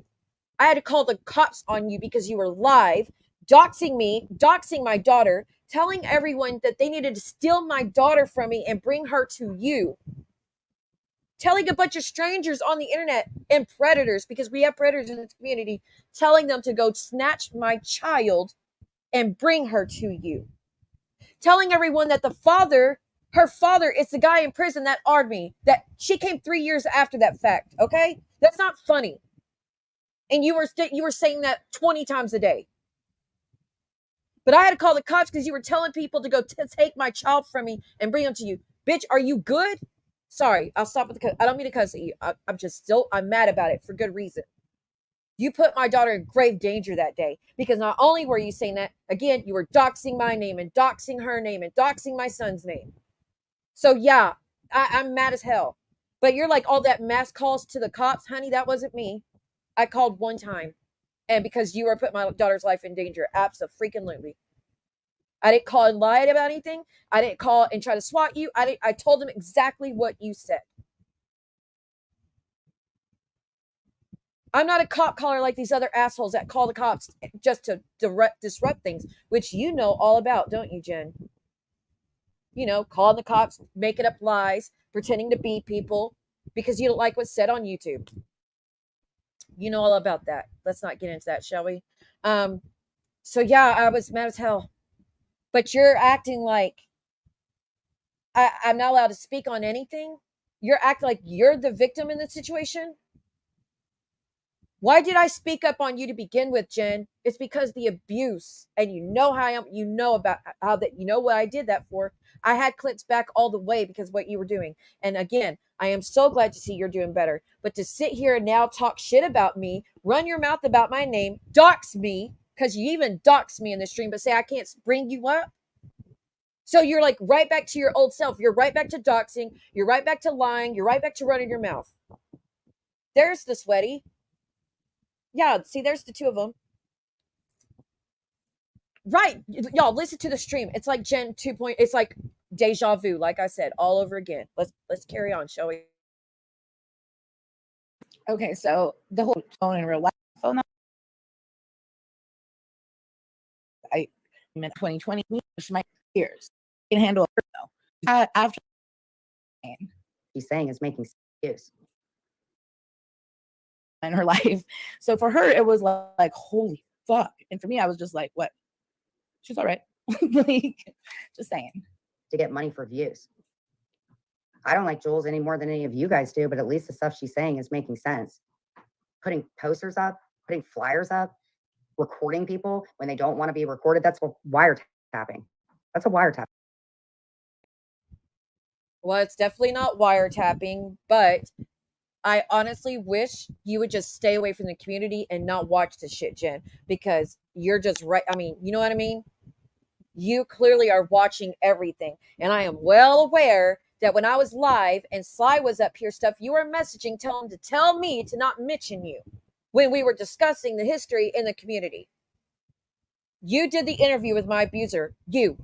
I had to call the cops on you because you were live, doxing me, doxing my daughter, telling everyone that they needed to steal my daughter from me and bring her to you. Telling a bunch of strangers on the internet and predators, because we have predators in this community, telling them to go snatch my child and bring her to you. Telling everyone that her father is the guy in prison that armed me, that she came 3 years after that fact. Okay, that's not funny. And you were saying that 20 times a day. But I had to call the cops because you were telling people to go take my child from me and bring them to you. Bitch, are you good? Sorry, I'll stop with the cuss. I don't mean to cuss at you. I'm mad about it for good reason. You put my daughter in grave danger that day because not only were you saying that, again, you were doxing my name and doxing her name and doxing my son's name. So yeah, I'm mad as hell. But you're like all that mass calls to the cops, honey, that wasn't me. I called one time. And because you were putting my daughter's life in danger, abso-freaking-lutely. I didn't call and lie about anything. I didn't call and try to swat you. I told them exactly what you said. I'm not a cop caller like these other assholes that call the cops just to disrupt things, which you know all about, don't you, Jen? You know, calling the cops, making up lies, pretending to be people because you don't like what's said on YouTube. You know all about that. Let's not get into that, shall we? So yeah, I was mad as hell. But you're acting like I'm not allowed to speak on anything. You're acting like you're the victim in this situation. Why did I speak up on you to begin with, Jen? It's because the abuse, and you know how I am. You know about how that. You know what I did that for. I had clips back all the way because of what you were doing. And again, I am so glad to see you're doing better. But to sit here and now talk shit about me, run your mouth about my name, dox me, because you even dox me in the stream, but say I can't bring you up. So you're like right back to your old self. You're right back to doxing. You're right back to lying. You're right back to running your mouth. There's the sweaty. Yeah, see, there's the two of them. Right. Y'all, listen to the stream. It's like Gen 2. It's like deja vu, like I said, all over again. Let's carry on, shall we? Okay, so the whole phone in real life phone. I in 2020, my years can handle it though. After She's saying is making excuse in her life. So for her, it was like holy fuck. And for me, I was just like, what? She's all right. Like, just saying. to get money for views. I don't like Jules any more than any of you guys do, but at least the stuff she's saying is making sense. Putting posters up, putting flyers up, recording people when they don't want to be recorded. That's what wiretapping. That's a wiretap. Well, it's definitely not wiretapping, but I honestly wish you would just stay away from the community and not watch the shit, Jen, because you're just right. I mean, you know what I mean? You clearly are watching everything. And I am well aware that when I was live and Sly was up here stuff, you were messaging, telling him to tell me to not mention you when we were discussing the history in the community. You did the interview with my abuser. You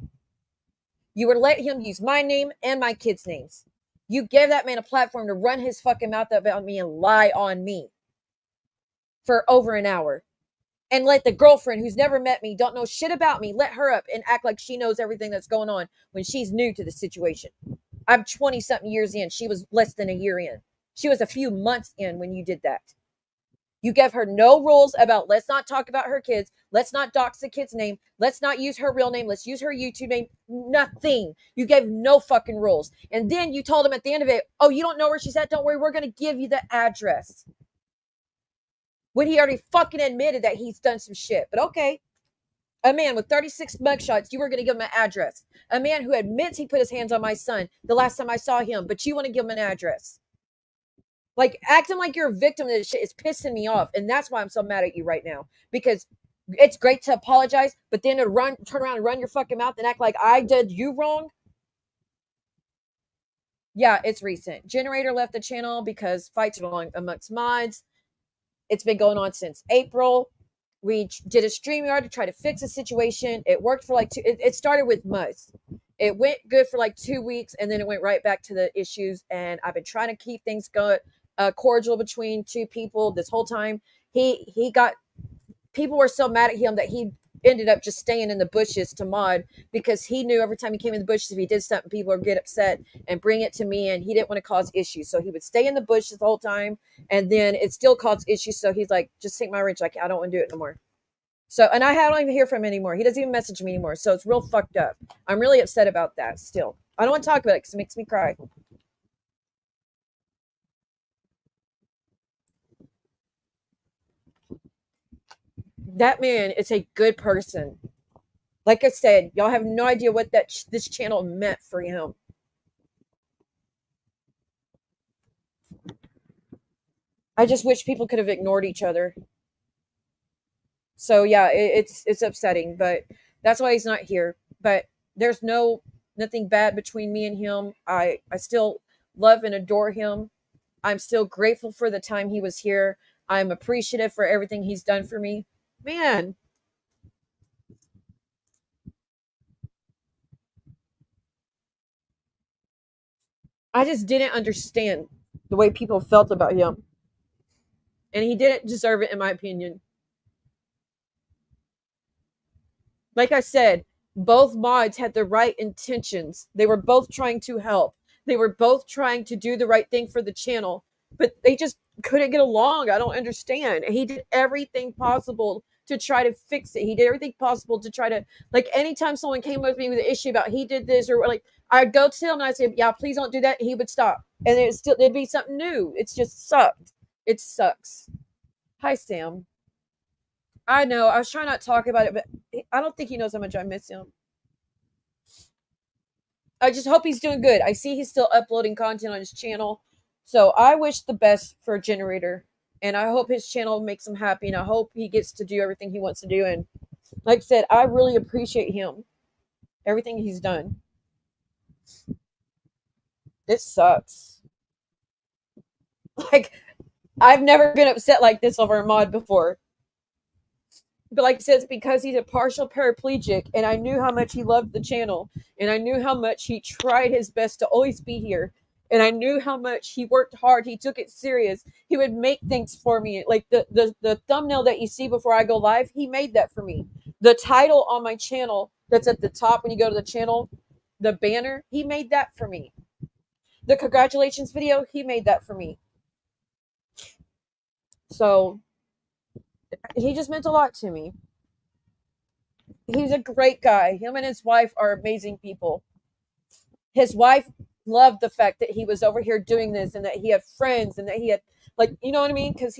would let him use my name and my kids' names. You gave that man a platform to run his fucking mouth about me and lie on me for over an hour. And let the girlfriend who's never met me, don't know shit about me, let her up and act like she knows everything that's going on when she's new to the situation. I'm 20-something years in. She was less than a year in. She was a few months in when you did that. You gave her no rules about let's not talk about her kids. Let's not dox the kid's name. Let's not use her real name. Let's use her YouTube name. Nothing. You gave no fucking rules. And then you told him at the end of it, oh, you don't know where she's at? Don't worry. We're going to give you the address. When he already fucking admitted that he's done some shit. But okay. A man with 36 mugshots, you were going to give him an address. A man who admits he put his hands on my son the last time I saw him, but you want to give him an address. Like, acting like you're a victim of this shit is pissing me off. And that's why I'm so mad at you right now. Because it's great to apologize, but then to turn around and run your fucking mouth and act like I did you wrong. Yeah, it's recent. Generator left the channel because fights amongst mods. It's been going on since April. We did a StreamYard to try to fix the situation. It worked for like it started with mods. It went good for like 2 weeks, and then it went right back to the issues. And I've been trying to keep things going cordial between two people this whole time. He got people were so mad at him that he ended up just staying in the bushes to mod because he knew every time he came in the bushes, if he did something, people would get upset and bring it to me, and he didn't want to cause issues. So he would stay in the bushes the whole time, and then it still caused issues. So he's like, just take my wrench. Like, I don't want to do it no more. So, and I don't even hear from him anymore. He doesn't even message me anymore. So it's real fucked up. I'm really upset about that still. I don't want to talk about it because it makes me cry. That man is a good person. Like I said, y'all have no idea what this channel meant for him. I just wish people could have ignored each other. So yeah, it's upsetting, but that's why he's not here. But there's nothing bad between me and him. I still love and adore him. I'm still grateful for the time he was here. I'm appreciative for everything he's done for me. Man. I just didn't understand the way people felt about him. And he didn't deserve it, in my opinion. Like I said, both mods had the right intentions. They were both trying to help. They were both trying to do the right thing for the channel, but they just couldn't get along. I don't understand. He did everything possible to try to fix it. He did everything possible to try to, like, anytime someone came with me with an issue about he did this or like, I'd go to him and I'd say, yeah, please don't do that. And he would stop. And it'd be something new. It's just sucked. It sucks. Hi, Sam. I know. I was trying not to talk about it, but I don't think he knows how much I miss him. I just hope he's doing good. I see he's still uploading content on his channel. So I wish the best for Generator. And I hope his channel makes him happy. And I hope he gets to do everything he wants to do. And like I said, I really appreciate him. Everything he's done. This sucks. Like, I've never been upset like this over a mod before. But like I said, it's because he's a partial paraplegic, and I knew how much he loved the channel, and I knew how much he tried his best to always be here, and I knew how much he worked hard. He took it serious. He would make things for me, like the thumbnail that you see before I go live. He made that for me. The title on my channel that's at the top when you go to the channel, the banner, he made that for me. The congratulations video, he made that for me. So he just meant a lot to me. He's a great guy. Him and his wife are amazing people. His wife loved the fact that he was over here doing this and that he had friends and that he had, like, you know what I mean? Because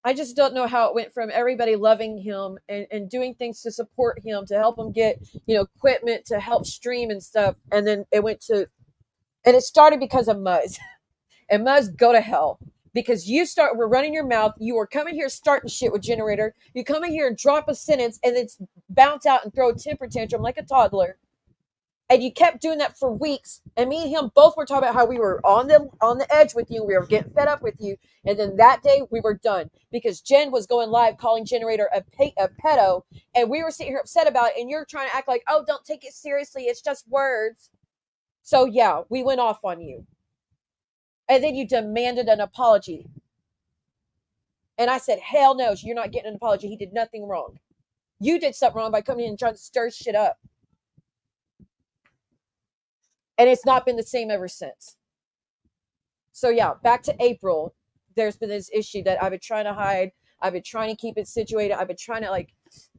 I just don't know how it went from everybody loving him and doing things to support him, to help him get, equipment to help stream and stuff. And then it went to, and it started because of Muzz. And Muzz, go to hell. Because we're running your mouth. You were coming here starting shit with Generator. You come in here and drop a sentence and then bounce out and throw a temper tantrum like a toddler. And you kept doing that for weeks. And me and him both were talking about how we were on the edge with you. We were getting fed up with you. And then that day we were done because Jen was going live calling Generator a pedo. And we were sitting here upset about it. And you're trying to act like, oh, don't take it seriously. It's just words. So yeah, we went off on you. And then you demanded an apology. And I said, hell no, you're not getting an apology. He did nothing wrong. You did something wrong by coming in and trying to stir shit up. And it's not been the same ever since. So yeah, back to April. There's been this issue that I've been trying to hide. I've been trying to keep it situated. I've been trying to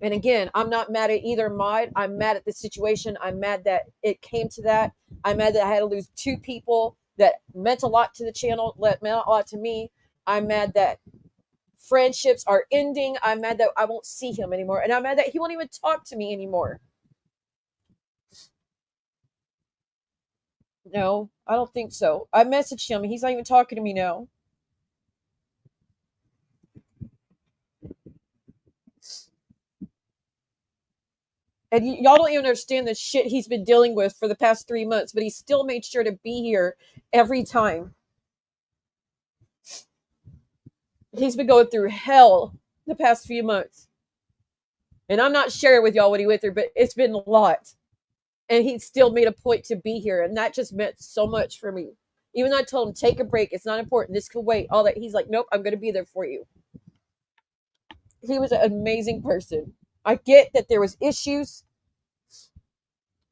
and again, I'm not mad at either mod. I'm mad at the situation. I'm mad that it came to that. I'm mad that I had to lose 2 people that meant a lot to the channel, meant a lot to me. I'm mad that friendships are ending. I'm mad that I won't see him anymore. And I'm mad that he won't even talk to me anymore. No, I don't think so. I messaged him. He's not even talking to me now. And y'all don't even understand the shit he's been dealing with for the past 3 months, but he still made sure to be here every time. He's been going through hell the past few months. And I'm not sharing with y'all what he went through, but it's been a lot. And he still made a point to be here. And that just meant so much for me. Even though I told him, take a break. It's not important. This can wait. All that. He's like, nope, I'm going to be there for you. he was an amazing person. I get that there was issues.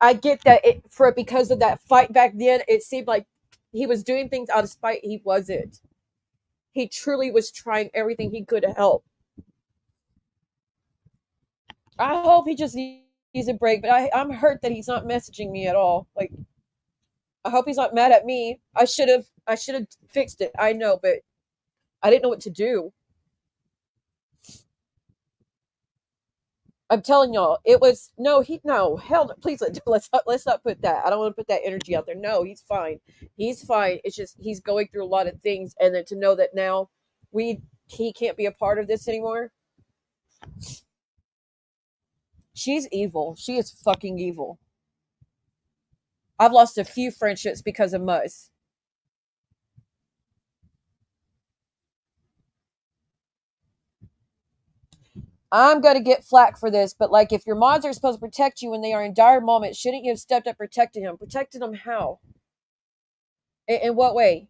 I get that because of that fight back then, it seemed like he was doing things out of spite. He wasn't. He truly was trying everything he could to help. I hope he just needs a break, but I'm hurt that he's not messaging me at all. Like, I hope he's not mad at me. I should have fixed it. I know, but I didn't know what to do. I'm telling y'all, it was no, hell no, please let's not put that. I don't want to put that energy out there. No, he's fine. He's fine. It's just he's going through a lot of things, and then to know that now he can't be a part of this anymore. She's evil. She is fucking evil. I've lost a few friendships because of Muzz. I'm going to get flack for this, but like if your mods are supposed to protect you when they are in dire moments, shouldn't you have stepped up protected him? Protected him how? In what way?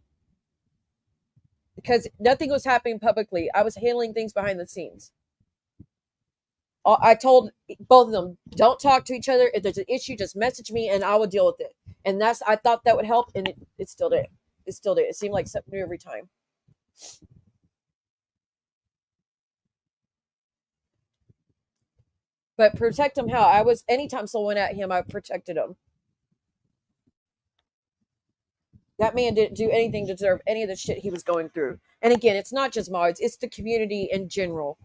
Because nothing was happening publicly. I was handling things behind the scenes. I told both of them, don't talk to each other. If there's an issue, just message me and I will deal with it. And I thought that would help, and it still did. It still did. It seemed like something new every time. But protect him how? Anytime someone at him, I protected him. That man didn't do anything to deserve any of the shit he was going through. And again, it's not just mods, it's the community in general.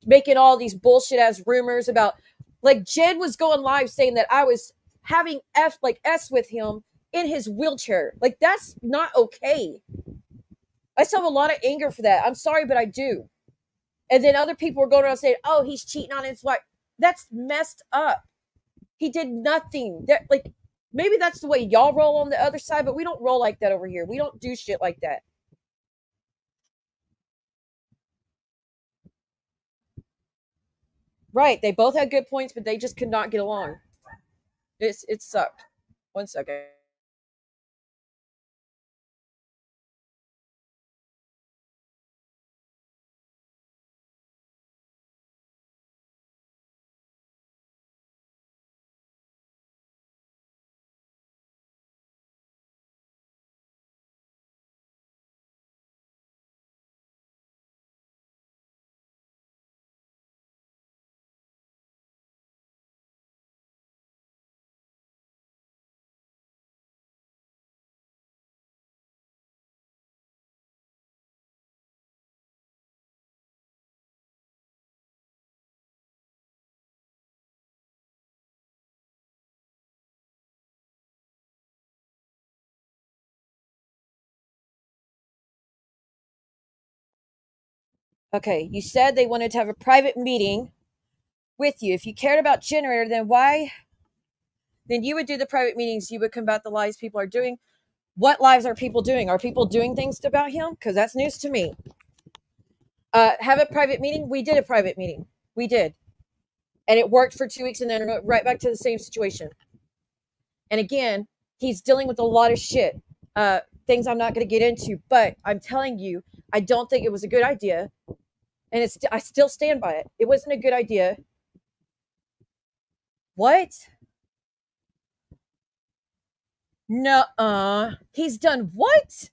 Making all these bullshit ass rumors about, like, Jen was going live saying that I was having S with him in his wheelchair. Like, that's not okay. I still have a lot of anger for that. I'm sorry, but I do. And then other people were going around saying, oh, he's cheating on his wife. That's messed up. He did nothing. Maybe that's the way y'all roll on the other side, but we don't roll like that over here. We don't do shit like that. Right. They both had good points, but they just could not get along. It sucked. 1 second. Okay, you said they wanted to have a private meeting with you. If you cared about Generator, then you would do the private meetings. You would combat the lies people are doing. What lies are people doing? Are people doing things about him? Because that's news to me. Have a private meeting? We did a private meeting. We did. And it worked for 2 weeks and then right back to the same situation. And again, he's dealing with a lot of shit. Things I'm not going to get into. But I'm telling you, I don't think it was a good idea. And I still stand by it. It wasn't a good idea. What? No, he's done what?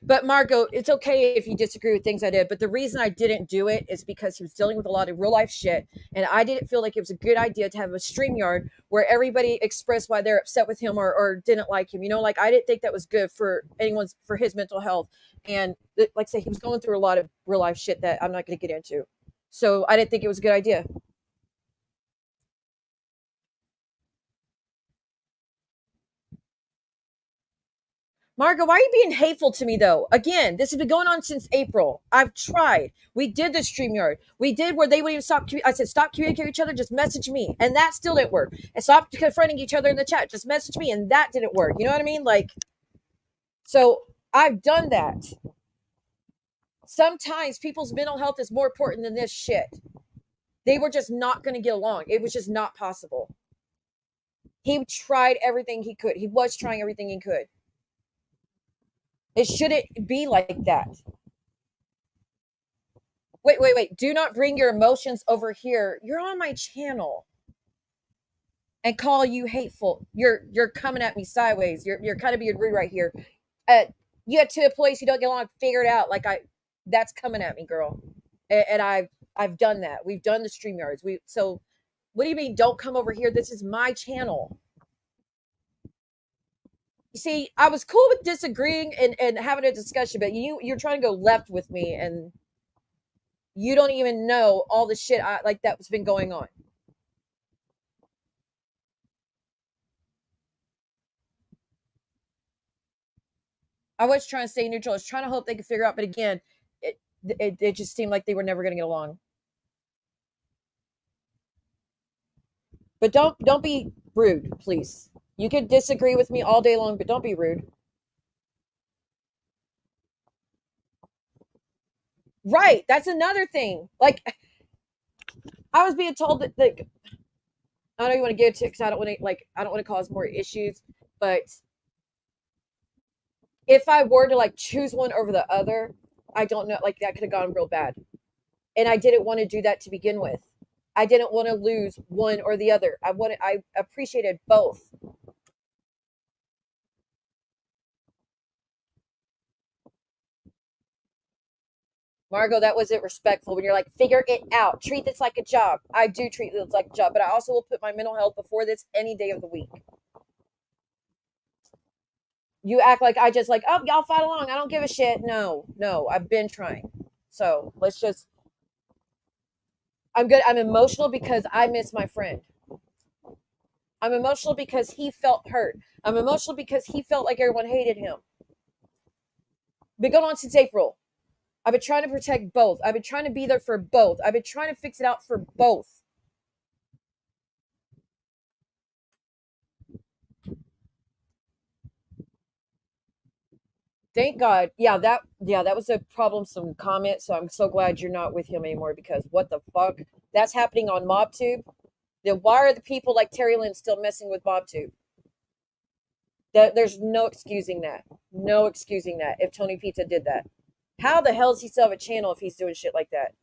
But Margo, it's okay if you disagree with things I did, but the reason I didn't do it is because he was dealing with a lot of real life shit, and I didn't feel like it was a good idea to have a StreamYard where everybody expressed why they're upset with him or didn't like him. Like, I didn't think that was good for his mental health. And like I say, he was going through a lot of real life shit that I'm not going to get into. So I didn't think it was a good idea. Margo, why are you being hateful to me, though? Again, this has been going on since April. I've tried. We did the StreamYard. We did where they wouldn't even stop. I said, stop communicating with each other. Just message me. And that still didn't work. And stop confronting each other in the chat. Just message me. And that didn't work. You know what I mean? Like, so I've done that. Sometimes people's mental health is more important than this shit. They were just not going to get along. It was just not possible. He tried everything he could. He was trying everything he could. It shouldn't be like that. Wait. Do not bring your emotions over here. You're on my channel. And call you hateful. You're coming at me sideways. You're kind of being rude right here. You had two employees who don't get along, figure it out. That's coming at me, girl. And I've done that. We've done the StreamYards. So what do you mean don't come over here? This is my channel. You see, I was cool with disagreeing and having a discussion, but you're trying to go left with me, and you don't even know all the shit that's been going on. I was trying to stay neutral. I was trying to hope they could figure out, but again, it just seemed like they were never going to get along. But don't be rude, please. You can disagree with me all day long, but don't be rude. Right, that's another thing. I was being told that I don't even want to get into it because I don't want to cause more issues, but if I were to choose one over the other, I don't know, that could have gone real bad. And I didn't want to do that to begin with. I didn't want to lose one or the other. I appreciated both. Margo, that wasn't respectful when you're like, figure it out. Treat this like a job. I do treat this like a job, but I also will put my mental health before this any day of the week. You act like I just oh, y'all fight along. I don't give a shit. No, I've been trying. So let's just, I'm good. I'm emotional because I miss my friend. I'm emotional because he felt hurt. I'm emotional because he felt like everyone hated him. Been going on since April. I've been trying to protect both. I've been trying to be there for both. I've been trying to fix it out for both. Thank God. Yeah, that was a troublesome comment. So I'm so glad you're not with him anymore, because what the fuck? That's happening on MobTube. Then why are the people like Terry Lynn still messing with MobTube? There's no excusing that. No excusing that if Tony Pizza did that. How the hell does he still have a channel if he's doing shit like that?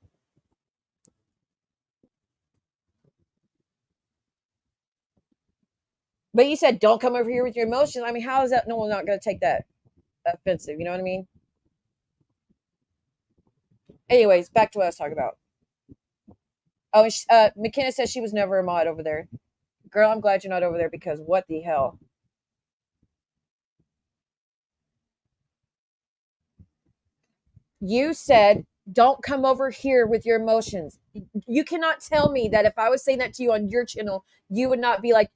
But you said don't come over here with your emotions. I mean, how is that no one's not going to take that offensive? You know what I mean? Anyways, back to what I was talking about. Oh, McKenna says she was never a mod over there. Girl, I'm glad you're not over there, because what the hell? You said, don't come over here with your emotions. You cannot tell me that if I was saying that to you on your channel, you would not be like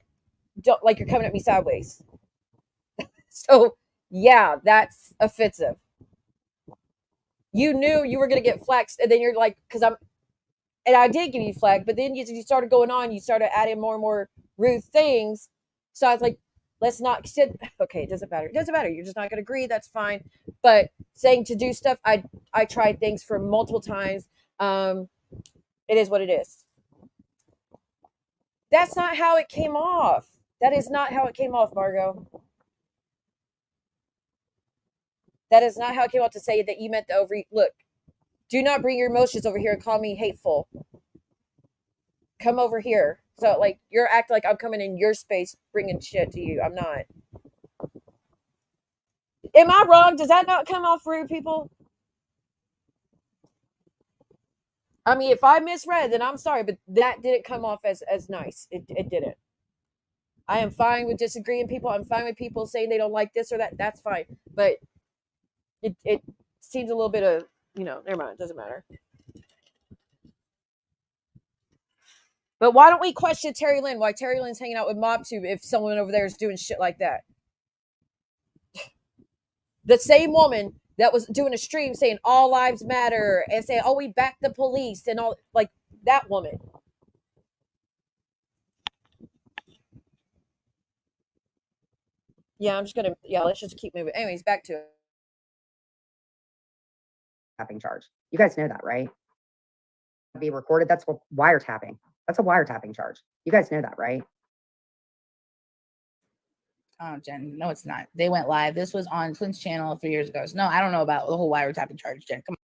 you're coming at me sideways. So, yeah, that's offensive. You knew you were going to get flagged, and then you're like, and I did give you flag, but then you started going on, you started adding more and more rude things. So I was like, let's not sit. Okay, it doesn't matter. It doesn't matter. You're just not going to agree. That's fine. But saying to do stuff, I tried things for multiple times. It is what it is. That's not how it came off. That is not how it came off, Margo. That is not how it came off to say that you meant the overeat. Look, do not bring your emotions over here and call me hateful. Come over here. So, you're acting like I'm coming in your space bringing shit to you. I'm not. Am I wrong? Does that not come off rude, people? I mean, if I misread, then I'm sorry, but that didn't come off as nice. It didn't. I am fine with disagreeing people. I'm fine with people saying they don't like this or that. That's fine. But it seems a little bit of, never mind. It doesn't matter. But why don't we question Terry Lynn? Why Terry Lynn's hanging out with MobTube if someone over there is doing shit like that? The same woman that was doing a stream saying all lives matter and saying, oh, we back the police and all, that woman. Yeah, let's just keep moving. Anyways, back to it. Tapping charge. You guys know that, right? Be recorded. That's what wiretapping. That's a wiretapping charge. You guys know that, right? Oh, Jen, no, it's not. They went live. This was on Clint's channel 3 years ago. So no, I don't know about the whole wiretapping charge, Jen. Come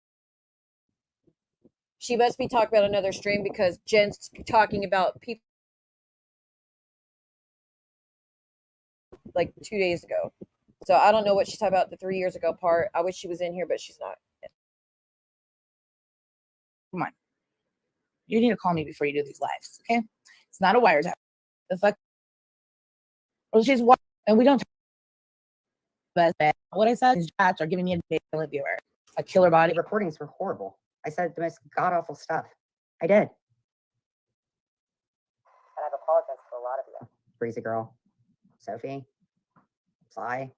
She must be talking about another stream because Jen's talking about people like 2 days ago. So I don't know what she's talking about the 3 years ago part. I wish she was in here, but she's not. Come on. You need to call me before you do these lives, okay? It's not a wiretap. The fuck? Well, she's what? And we don't. But what I said is chats are giving me a daily viewer, a killer body. The recordings were horrible. I said the most god awful stuff. I did. And I've apologized to a lot of you. Breezy Girl, Sophie, Sly.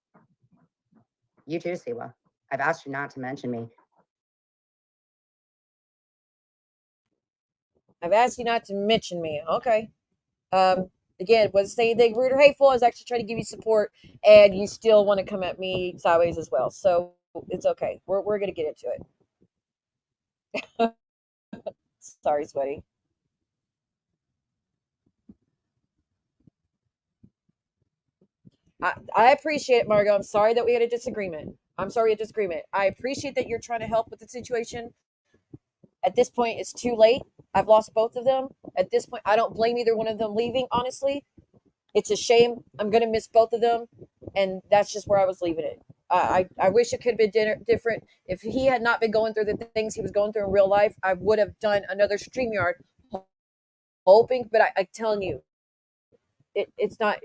You too, Siwa. I've asked you not to mention me. I've asked you not to mention me. Okay. Again, wasn't saying anything rude or hateful. I was actually trying to give you support, and you still want to come at me sideways as well. So it's okay. We're gonna get into it. Sorry, sweaty. I appreciate it, Margo. I'm sorry that we had a disagreement. I'm sorry a disagreement. I appreciate that you're trying to help with the situation. At this point, it's too late. I've lost both of them. At this point, I don't blame either one of them leaving, honestly. It's a shame. I'm going to miss both of them. And that's just where I was leaving it. I wish it could have been different. If he had not been going through the things he was going through in real life, I would have done another StreamYard hoping. But I'm telling you, it's not.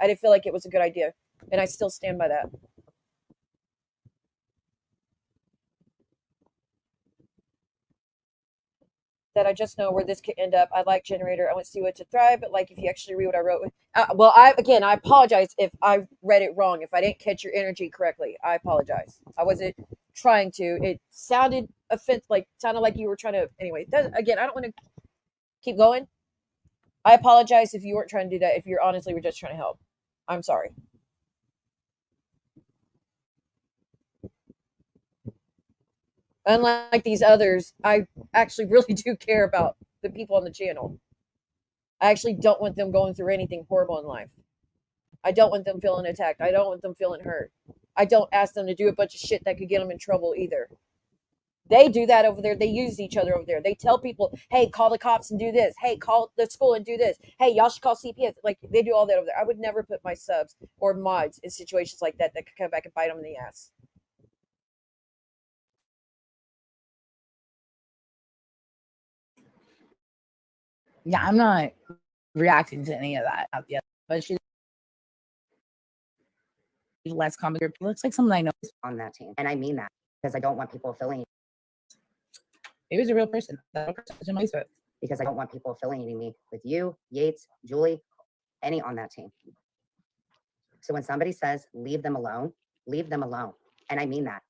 I didn't feel like it was a good idea. And I still stand by that. That I just know where this could end up. I like Generator. I want Siwa to thrive, but like if you actually read what I wrote. Well, I apologize if I read it wrong. If I didn't catch your energy correctly, I apologize. I wasn't trying to. It sounded sounded like you were trying to. Anyway, again, I don't want to keep going. I apologize if you weren't trying to do that. If you're honestly were just trying to help, I'm sorry. Unlike these others, I actually really do care about the people on the channel. I actually don't want them going through anything horrible in life. I don't want them feeling attacked. I don't want them feeling hurt. I don't ask them to do a bunch of shit that could get them in trouble either. They do that over there. They use each other over there. They tell people, hey, call the cops and do this. Hey, call the school and do this. Hey, y'all should call CPS. Like, they do all that over there. I would never put my subs or mods in situations like that could come back and bite them in the ass. Yeah, I'm not reacting to any of that yet. But she's less common. It looks like something I know on that team. And I mean that because I don't want people affiliating. It was a real person. Because I don't want people affiliating me with you, Yates, Julie, any on that team. So when somebody says, leave them alone, leave them alone. And I mean that.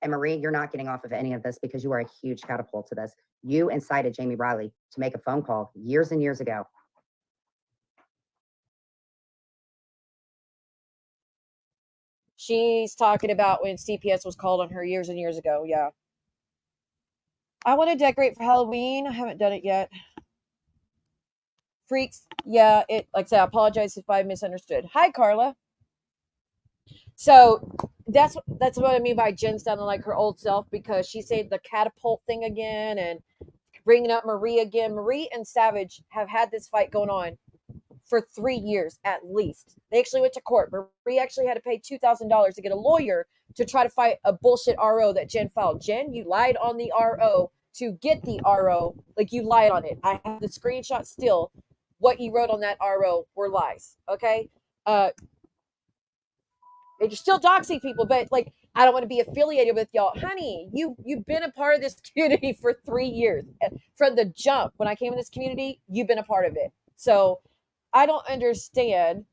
And Marie, you're not getting off of any of this because you are a huge catapult to this. You incited Jamie Riley to make a phone call years and years ago. She's talking about when CPS was called on her years and years ago. Yeah. I want to decorate for Halloween. I haven't done it yet. Freaks. Yeah, like I said, I apologize if I misunderstood. Hi, Carla. So that's what I mean by Jen sounding like her old self, because she said the catapult thing again and bringing up Marie again. Marie and Savage have had this fight going on for 3 years at least. They actually went to court. Marie actually had to pay $2,000 to get a lawyer to try to fight a bullshit RO that Jen filed. Jen, you lied on the RO to get the RO. Like, you lied on it. I have the screenshot still. What you wrote on that RO were lies. Okay? And you're still doxing people, but like, I don't want to be affiliated with y'all. Honey, you've been a part of this community for 3 years. From the jump, when I came in this community, you've been a part of it. So I don't understand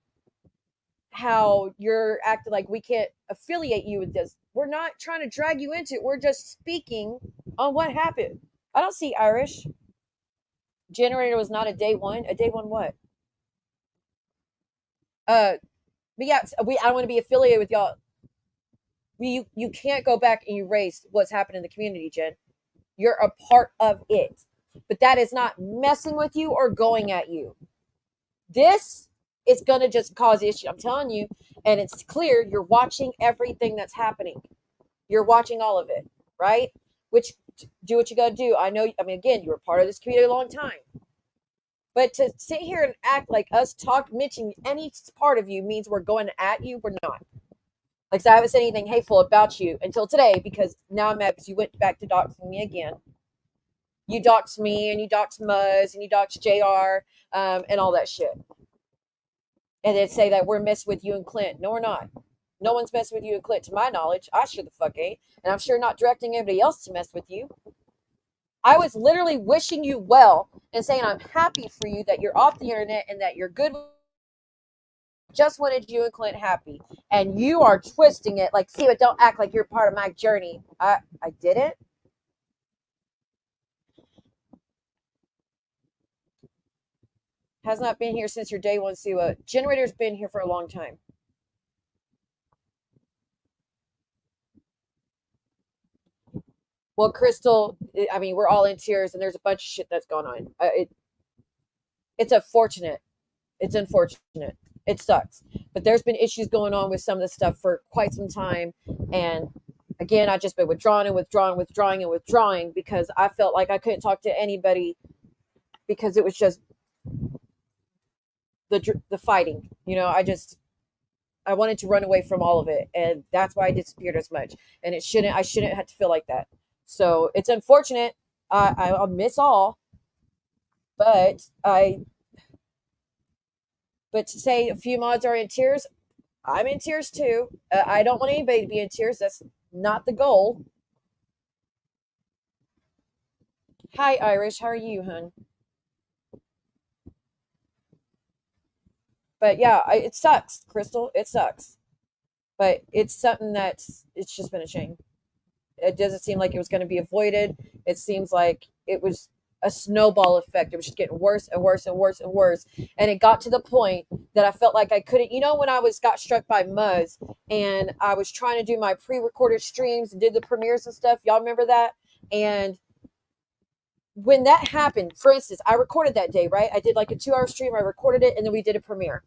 how you're acting like we can't affiliate you with this. We're not trying to drag you into it. We're just speaking on what happened. I don't see Irish. Generator was not a day one. A day one what? But yeah, I don't want to be affiliated with y'all. You can't go back and erase what's happened in the community, Jen. You're a part of it. But that is not messing with you or going at you. This is going to just cause issue. I'm telling you. And it's clear you're watching everything that's happening. You're watching all of it, right? Which do what you got to do. I know, I mean, again, you were part of this community a long time. But to sit here and act like us mentioning any part of you means we're going at you, we're not. Like, so I haven't said anything hateful about you until today, because now I'm mad because you went back to doxing me again. You doxed me, and you doxed Muzz, and you doxed JR, and all that shit. And then say that we're messing with you and Clint. No, we're not. No one's messing with you and Clint, to my knowledge. I sure the fuck ain't. And I'm sure not directing anybody else to mess with you. I was literally wishing you well and saying I'm happy for you that you're off the internet and that you're good. Just wanted you and Clint happy. And you are twisting it like, see, but don't act like you're part of my journey. I didn't. Has not been here since your day one, Siwa. Generator's been here for a long time. Well, Crystal, I mean, we're all in tears, and there's a bunch of shit that's going on. It's unfortunate. It's unfortunate. It sucks. But there's been issues going on with some of the stuff for quite some time. And again, I just been withdrawing because I felt like I couldn't talk to anybody because it was just the fighting. You know, I wanted to run away from all of it, and that's why I disappeared as much. And I shouldn't have to feel like that. So it's unfortunate. I'll miss all, but to say a few mods are in tears, I'm in tears too. I don't want anybody to be in tears. That's not the goal. Hi, Irish. How are you, hun? But yeah, it sucks, Crystal. It sucks. But it's something it's just been a shame. It doesn't seem like it was going to be avoided. It seems like it was a snowball effect. It was just getting worse and worse and worse and worse. And it got to the point that I felt like I couldn't, when I got struck by Muzz and I was trying to do my pre-recorded streams and did the premieres and stuff. Y'all remember that? And when that happened, for instance, I recorded that day, right? I did like a 2-hour stream. I recorded it, and then we did a premiere.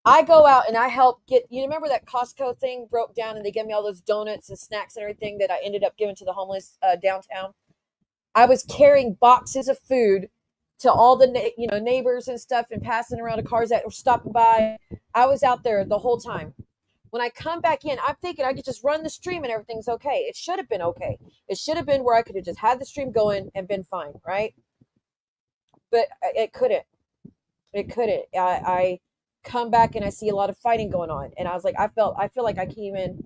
I go out and I help get, you remember that Costco thing broke down and they gave me all those donuts and snacks and everything that I ended up giving to the homeless downtown? I was carrying boxes of food to all the neighbors and stuff and passing around to cars that were stopping by. I was out there the whole time. When I come back in, I'm thinking I could just run the stream and everything's okay. It should have been okay. It should have been where I could have just had the stream going and been fine, right? But it couldn't. It couldn't. I come back and I see a lot of fighting going on, and I was like, I feel like I can't even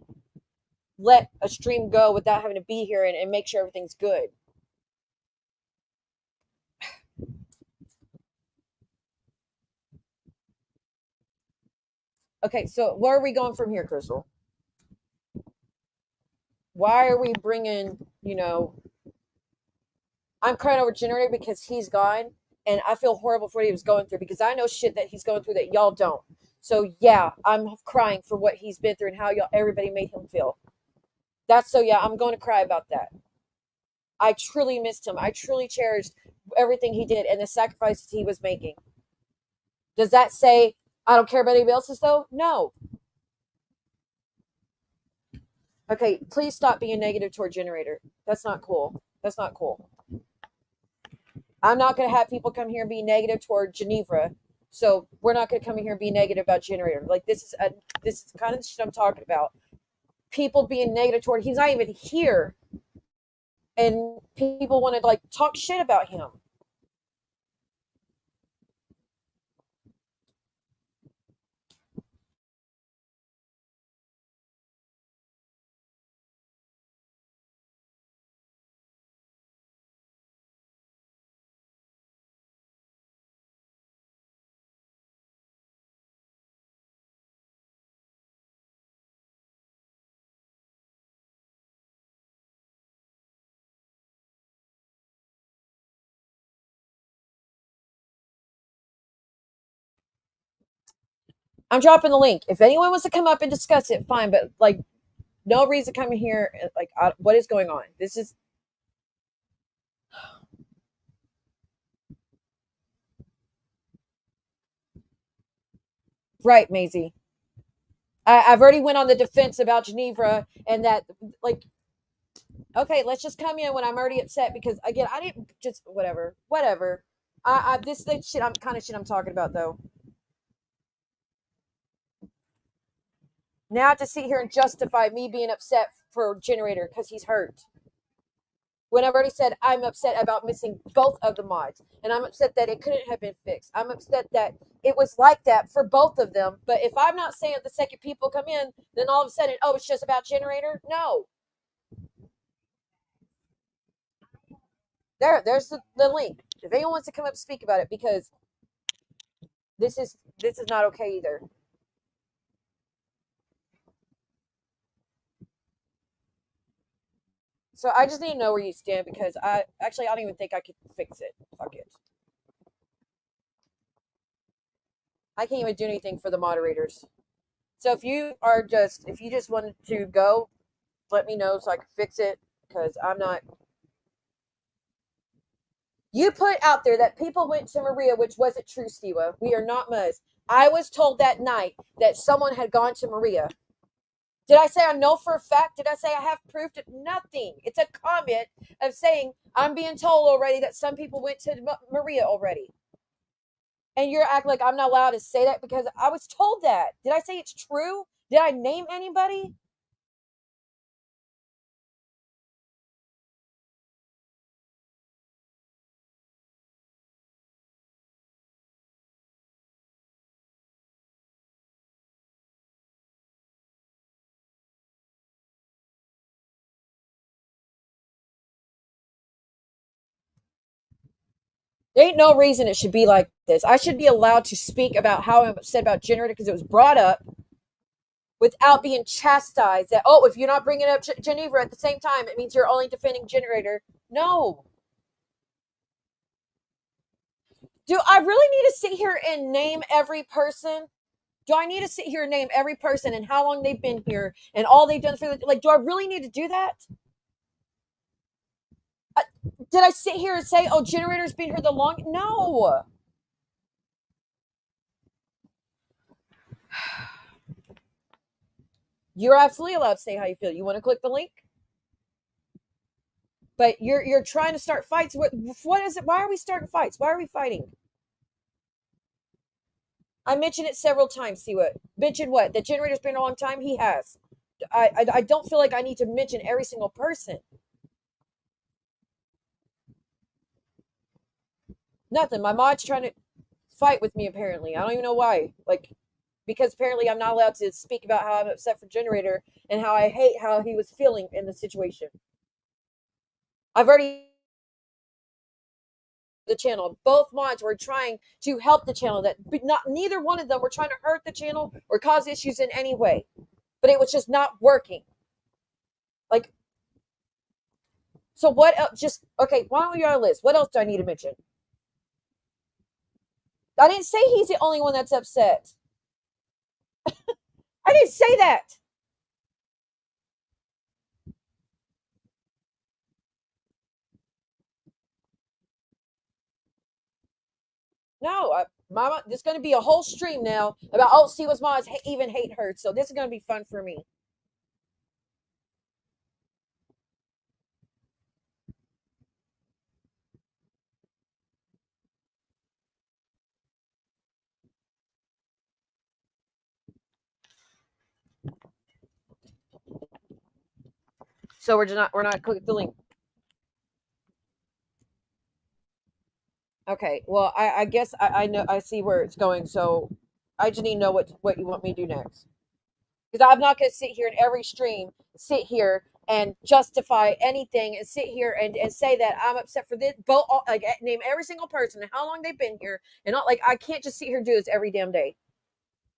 let a stream go without having to be here and make sure everything's good. Okay, so where are we going from here, Crystal? Why are we bringing, I'm crying over Generator because he's gone, and I feel horrible for what he was going through because I know shit that he's going through that y'all don't. So yeah, I'm crying for what he's been through and how everybody made him feel. I'm going to cry about that. I truly missed him. I truly cherished everything he did and the sacrifices he was making. Does that say I don't care about anybody else's though? No. Okay, please stop being negative toward Generator. That's not cool. That's not cool. I'm not going to have people come here and be negative toward Geneva. So we're not going to come in here and be negative about Generator. Like this is kind of the shit I'm talking about. People being negative toward, he's not even here. And people want to talk shit about him. I'm dropping the link. If anyone wants to come up and discuss it, fine. But no reason to come in here. What is going on? This is right, Maisie. I've already went on the defense about Geneva and that Okay, let's just come in when I'm already upset because again, I didn't just whatever. This shit I'm kind of shit I'm talking about though. Now to sit here and justify me being upset for generator because he's hurt. When I've already said I'm upset about missing both of the mods, and I'm upset that it couldn't have been fixed. I'm upset that it was like that for both of them. But if I'm not saying the second people come in, then all of a sudden, oh, it's just about generator. No, there's the link. If anyone wants to come up and speak about it, because this is not okay either. So I just need to know where you stand because I don't even think I could fix it. Fuck it. I can't even do anything for the moderators. So if you just wanted to go, let me know so I can fix it because I'm not. You put out there that people went to Maria, which wasn't true, Stewa. We are not Muzz. I was told that night that someone had gone to Maria. Did I say I know for a fact? Did I say I have proof? Nothing. It's a comment of saying I'm being told already that some people went to Maria already. And you're acting like I'm not allowed to say that because I was told that. Did I say it's true? Did I name anybody? There ain't no reason it should be like this. I should be allowed to speak about how I'm upset about generator because it was brought up without being chastised that, oh, if you're not bringing up Geneva at the same time, it means you're only defending generator. No. Do I really need to sit here and name every person? Do I need to sit here and name every person and how long they've been here and all they've done for the, like, do I really need to do that? Did I sit here and say, oh, generator's been here the long? No. You're absolutely allowed to say how you feel. You want to click the link? But you're trying to start fights. What is it? Why are we starting fights? Why are we fighting? I mentioned it several times. See what? Mention what? The generator's been a long time. He has. I don't feel like I need to mention every single person. Nothing. My mod's trying to fight with me. Apparently, I don't even know why. Like, because apparently I'm not allowed to speak about how I'm upset for generator and how I hate how he was feeling in the situation. I've already the channel. Both mods were trying to help the channel. That neither one of them were trying to hurt the channel or cause issues in any way. But it was just not working. Like, so what else? Just okay. Why don't we go on a list? What else do I need to mention? I didn't say he's the only one that's upset. I didn't say that. No, Mama, there's going to be a whole stream now about, oh, Stewa's mods even hate her. So this is going to be fun for me. So we're not clicking the link. Okay, well, I guess I know, I see where it's going. So I just need to know what you want me to do next. Because I'm not going to sit here in every stream, sit here and justify anything and sit here and say that I'm upset for this, both, like, name every single person and how long they've been here. And not like, I can't just sit here and do this every damn day.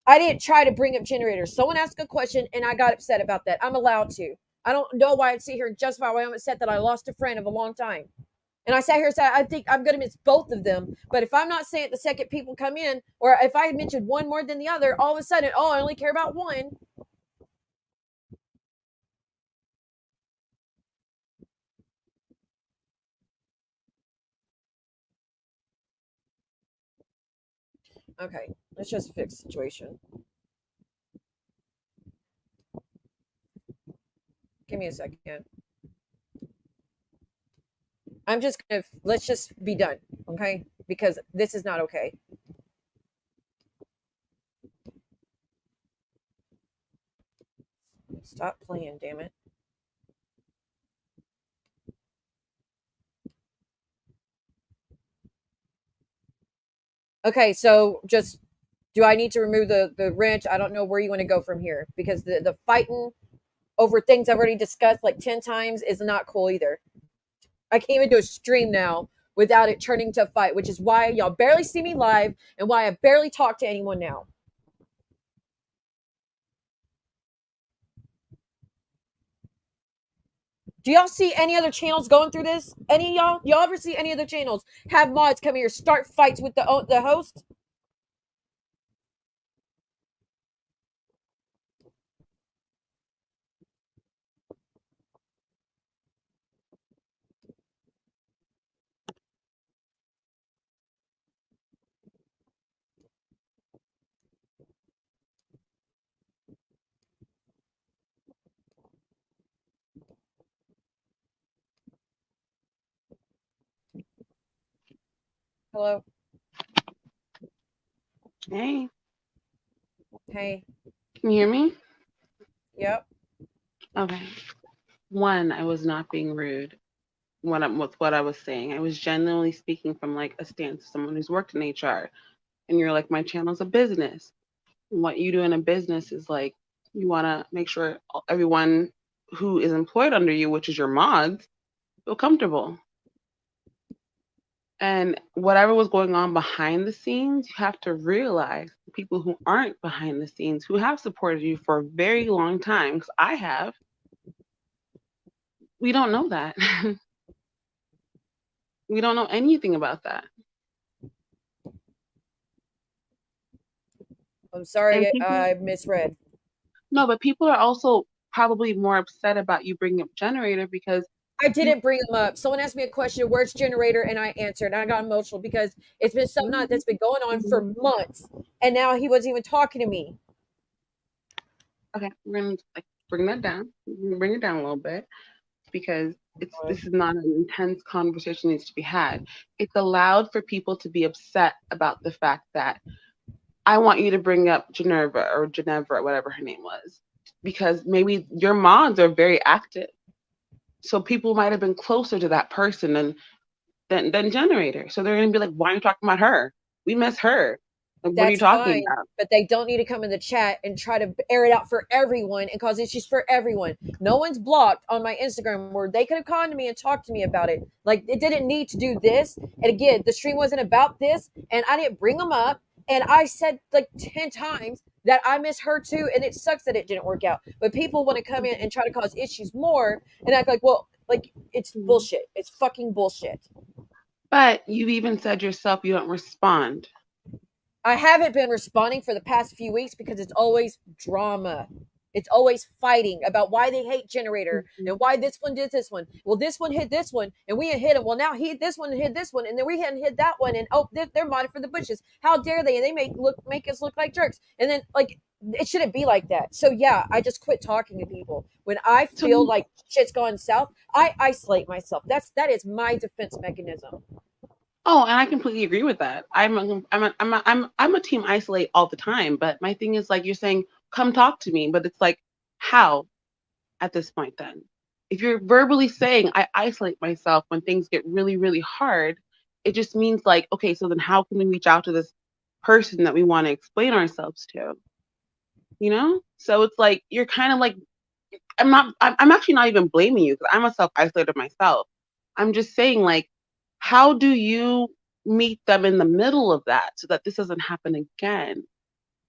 I didn't try to bring up generators. Someone asked a question and I got upset about that. I'm allowed to. I don't know why I'd sit here and justify why I'm upset that I lost a friend of a long time. And I sat here and said, I think I'm going to miss both of them. But if I'm not saying it the second people come in, or if I mentioned one more than the other, all of a sudden, oh, I only care about one. Okay, let's just fix the situation. Give me a second. I'm just gonna let's just be done, okay? Because this is not okay. Stop playing, damn it. Okay, so just do I need to remove the wrench? I don't know where you want to go from here because the fighting over things I've already discussed like 10 times is not cool either. I can't even do a stream now without it turning to a fight, which is why y'all barely see me live and why I barely talk to anyone now. Do y'all see any other channels going through this? Any of y'all? Y'all ever see any other channels have mods come here, start fights with the host? Hello? Hey. Hey. Can you hear me? Yep. Okay. One, I was not being rude with what I was saying. I was genuinely speaking from like a stance of someone who's worked in HR. And you're like, my channel's a business. And what you do in a business is like, you want to make sure everyone who is employed under you, which is your mods, feel comfortable. And whatever was going on behind the scenes, you have to realize the people who aren't behind the scenes, who have supported you for a very long time, because I have, we don't know that. We don't know anything about that. I'm sorry, I misread. No, but people are also probably more upset about you bringing up generator because I didn't bring them up. Someone asked me a question, where's generator? And I answered. And I got emotional because it's been something that's been going on for months. And now he wasn't even talking to me. Okay, we're gonna like bring that down. Bring it down a little bit because this is not an intense conversation that needs to be had. It's allowed for people to be upset about the fact that I want you to bring up Geneva or whatever her name was, because maybe your mods are very active. So people might have been closer to that person than generator. So they're gonna be like, why are you talking about her? We miss her. Like, what are you talking about? But they don't need to come in the chat and try to air it out for everyone and cause issues for everyone. No one's blocked on my Instagram where they could have come to me and talked to me about it. Like, it didn't need to do this. And again, the stream wasn't about this, and I didn't bring them up. And I said like 10 times that I miss her too, and it sucks that it didn't work out. But people want to come in and try to cause issues more and act like, well, like it's bullshit. It's fucking bullshit. But you even said yourself you don't respond. I haven't been responding for the past few weeks because it's always drama. It's always fighting about why they hate generator and why this one did this one. Well, this one hit this one and we hadn't hit him. Well, now this one hit this one and then we hadn't hit that one. And oh, they're modded for the bushes. How dare they? And they make us look like jerks. And then like it shouldn't be like that. So yeah, I just quit talking to people when I feel like shit's going south. I isolate myself. That is my defense mechanism. Oh, and I completely agree with that. I'm a team isolate all the time, but my thing is like you're saying, come talk to me, but it's like, how at this point then? If you're verbally saying I isolate myself when things get really, really hard, it just means like, okay, so then how can we reach out to this person that we want to explain ourselves to? You know? So it's like you're kind of like I'm actually not even blaming you because I'm a self-isolator myself. I'm just saying like, how do you meet them in the middle of that so that this doesn't happen again?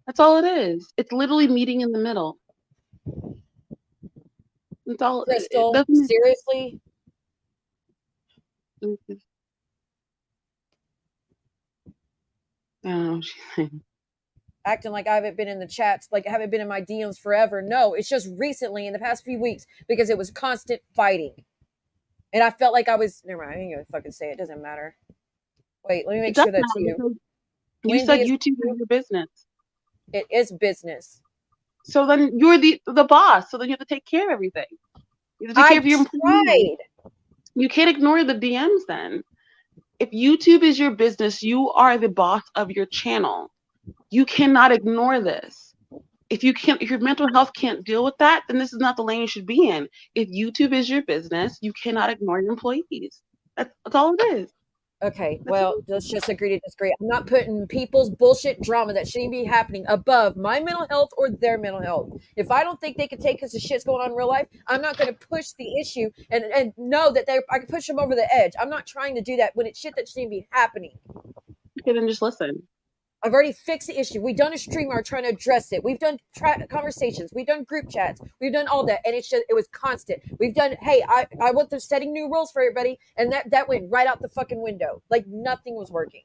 That's all it is. It's literally meeting in the middle. That's all. Crystal, seriously? I don't know what she's saying. Acting like I haven't been in the chats, like I haven't been in my DMs forever. No, it's just recently in the past few weeks because it was constant fighting. And I felt like I was, never mind, I ain't gonna fucking say it. It doesn't matter. Wait, let me make sure that's you. You said YouTube is your business. It is business. So then you're the boss. So then you have to take care of everything. You have to take care of your employees. You can't ignore the DMs then. If YouTube is your business, you are the boss of your channel. You cannot ignore this. If your mental health can't deal with that, then this is not the lane you should be in. If YouTube is your business, you cannot ignore your employees. That's all it is. Okay, well, let's just agree to disagree. I'm not putting people's bullshit drama that shouldn't be happening above my mental health or their mental health. If I don't think they can take because the shit's going on in real life, I'm not going to push the issue and know that I can push them over the edge. I'm not trying to do that when it's shit that shouldn't be happening. Okay, then just listen. I've already fixed the issue. We've done a streamer trying to address it. We've done conversations. We've done group chats. We've done all that, and it was constant. We've done. Hey, I went through setting new rules for everybody, and that went right out the fucking window. Like nothing was working.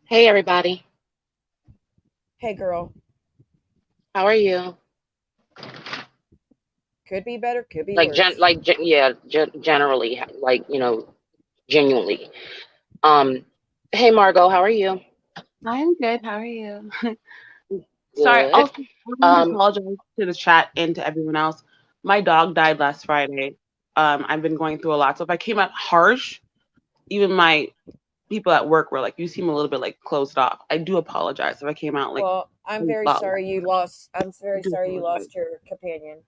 Hey, everybody. Hey, girl. How are you? Could be better. Could be Like, worse. generally, like, genuinely. Hey, Margo, how are you? I'm good. How are you? Good. Sorry. Also, I apologize to the chat and to everyone else. My dog died last Friday. I've been going through a lot. So if I came out harsh, even my people at work were like, "You seem a little bit like closed off." I do apologize if I came out like. Well, I'm very sorry you lost. I'm very sorry you lost your companion.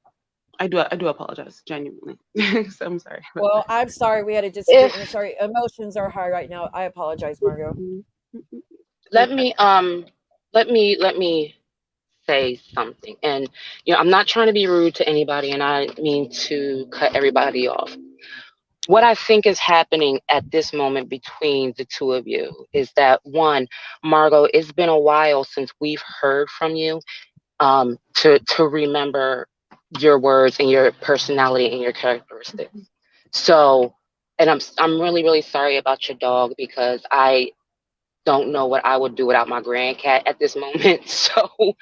I do apologize genuinely. So I'm sorry. Well, I'm sorry we had to disagree. I'm sorry. Emotions are high right now. I apologize, Margo. Let me say something. And I'm not trying to be rude to anybody, and I mean to cut everybody off. What I think is happening at this moment between the two of you is that, one, Margo, it's been a while since we've heard from you, to remember your words and your personality and your characteristics. So, and I'm really, really sorry about your dog, because I don't know what I would do without my grandcat at this moment. So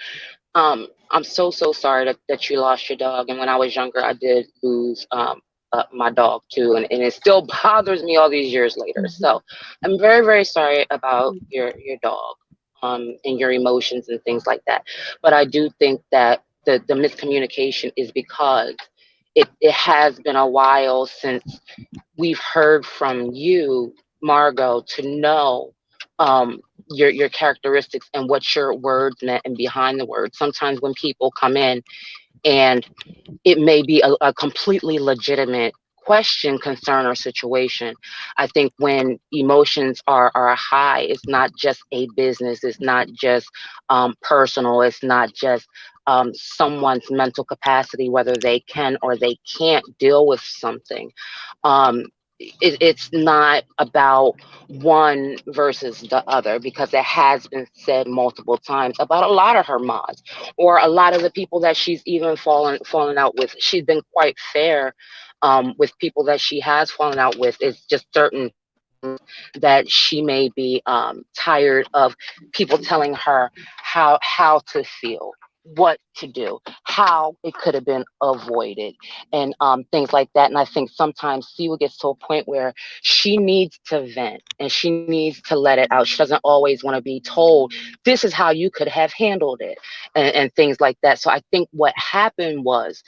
I'm so sorry that you lost your dog. And when I was younger, I did lose my dog too, and it still bothers me all these years later. So I'm very, very sorry about your dog, and your emotions and things like that. But I do think that the miscommunication is because it has been a while since we've heard from you, Margo, to know your characteristics and what your words meant and behind the words. Sometimes when people come in and it may be a completely legitimate question, concern, or situation, I think when emotions are high, it's not just a business, it's not just personal, it's not just someone's mental capacity, whether they can or they can't deal with something. It's not about one versus the other, because it has been said multiple times about a lot of her mods, or a lot of the people that she's even fallen out with. She's been quite fair with people that she has fallen out with. It's just certain that she may be tired of people telling her how to feel, what to do, how it could have been avoided, and things like that. And I think sometimes Siwa gets to a point where she needs to vent and she needs to let it out. She doesn't always want to be told, this is how you could have handled it, and things like that. So I think what happened was,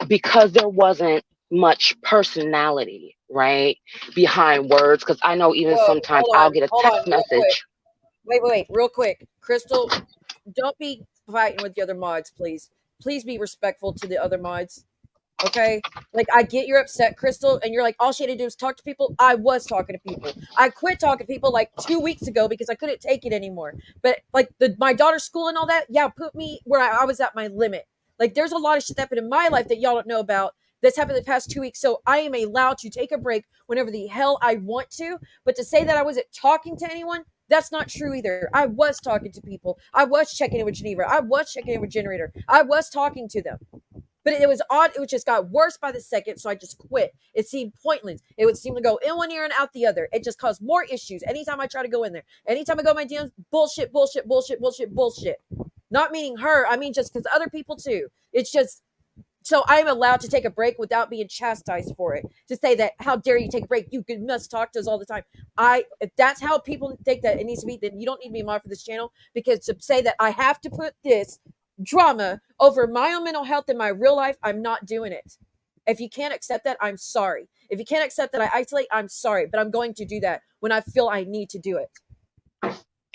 because there wasn't much personality, right, behind words, because I know even sometimes I'll get a text message. Wait, real quick. Crystal, don't be fighting with the other mods, please. Please be respectful to the other mods. Okay? Like, I get you're upset, Crystal, and you're like, all she had to do is talk to people. I was talking to people. I quit talking to people like 2 weeks ago because I couldn't take it anymore. But, like, my daughter's school and all that, yeah, put me where I was at my limit. Like, there's a lot of shit that happened in my life that y'all don't know about that's happened in the past 2 weeks. So I am allowed to take a break whenever the hell I want to. But to say that I wasn't talking to anyone, that's not true either. I was talking to people. I was checking in with Geneva. I was checking in with Generator. I was talking to them. But it was odd. It just got worse by the second, so I just quit. It seemed pointless. It would seem to go in one ear and out the other. It just caused more issues anytime I try to go in there. Anytime I go in my DMs, bullshit. Not meaning her. I mean just because other people too. It's just, so I'm allowed to take a break without being chastised for it. To say that, how dare you take a break? You must talk to us all the time. If that's how people think that it needs to be, then you don't need to be mod for this channel. Because to say that I have to put this drama over my own mental health in my real life, I'm not doing it. If you can't accept that, I'm sorry. If you can't accept that I isolate, I'm sorry. But I'm going to do that when I feel I need to do it.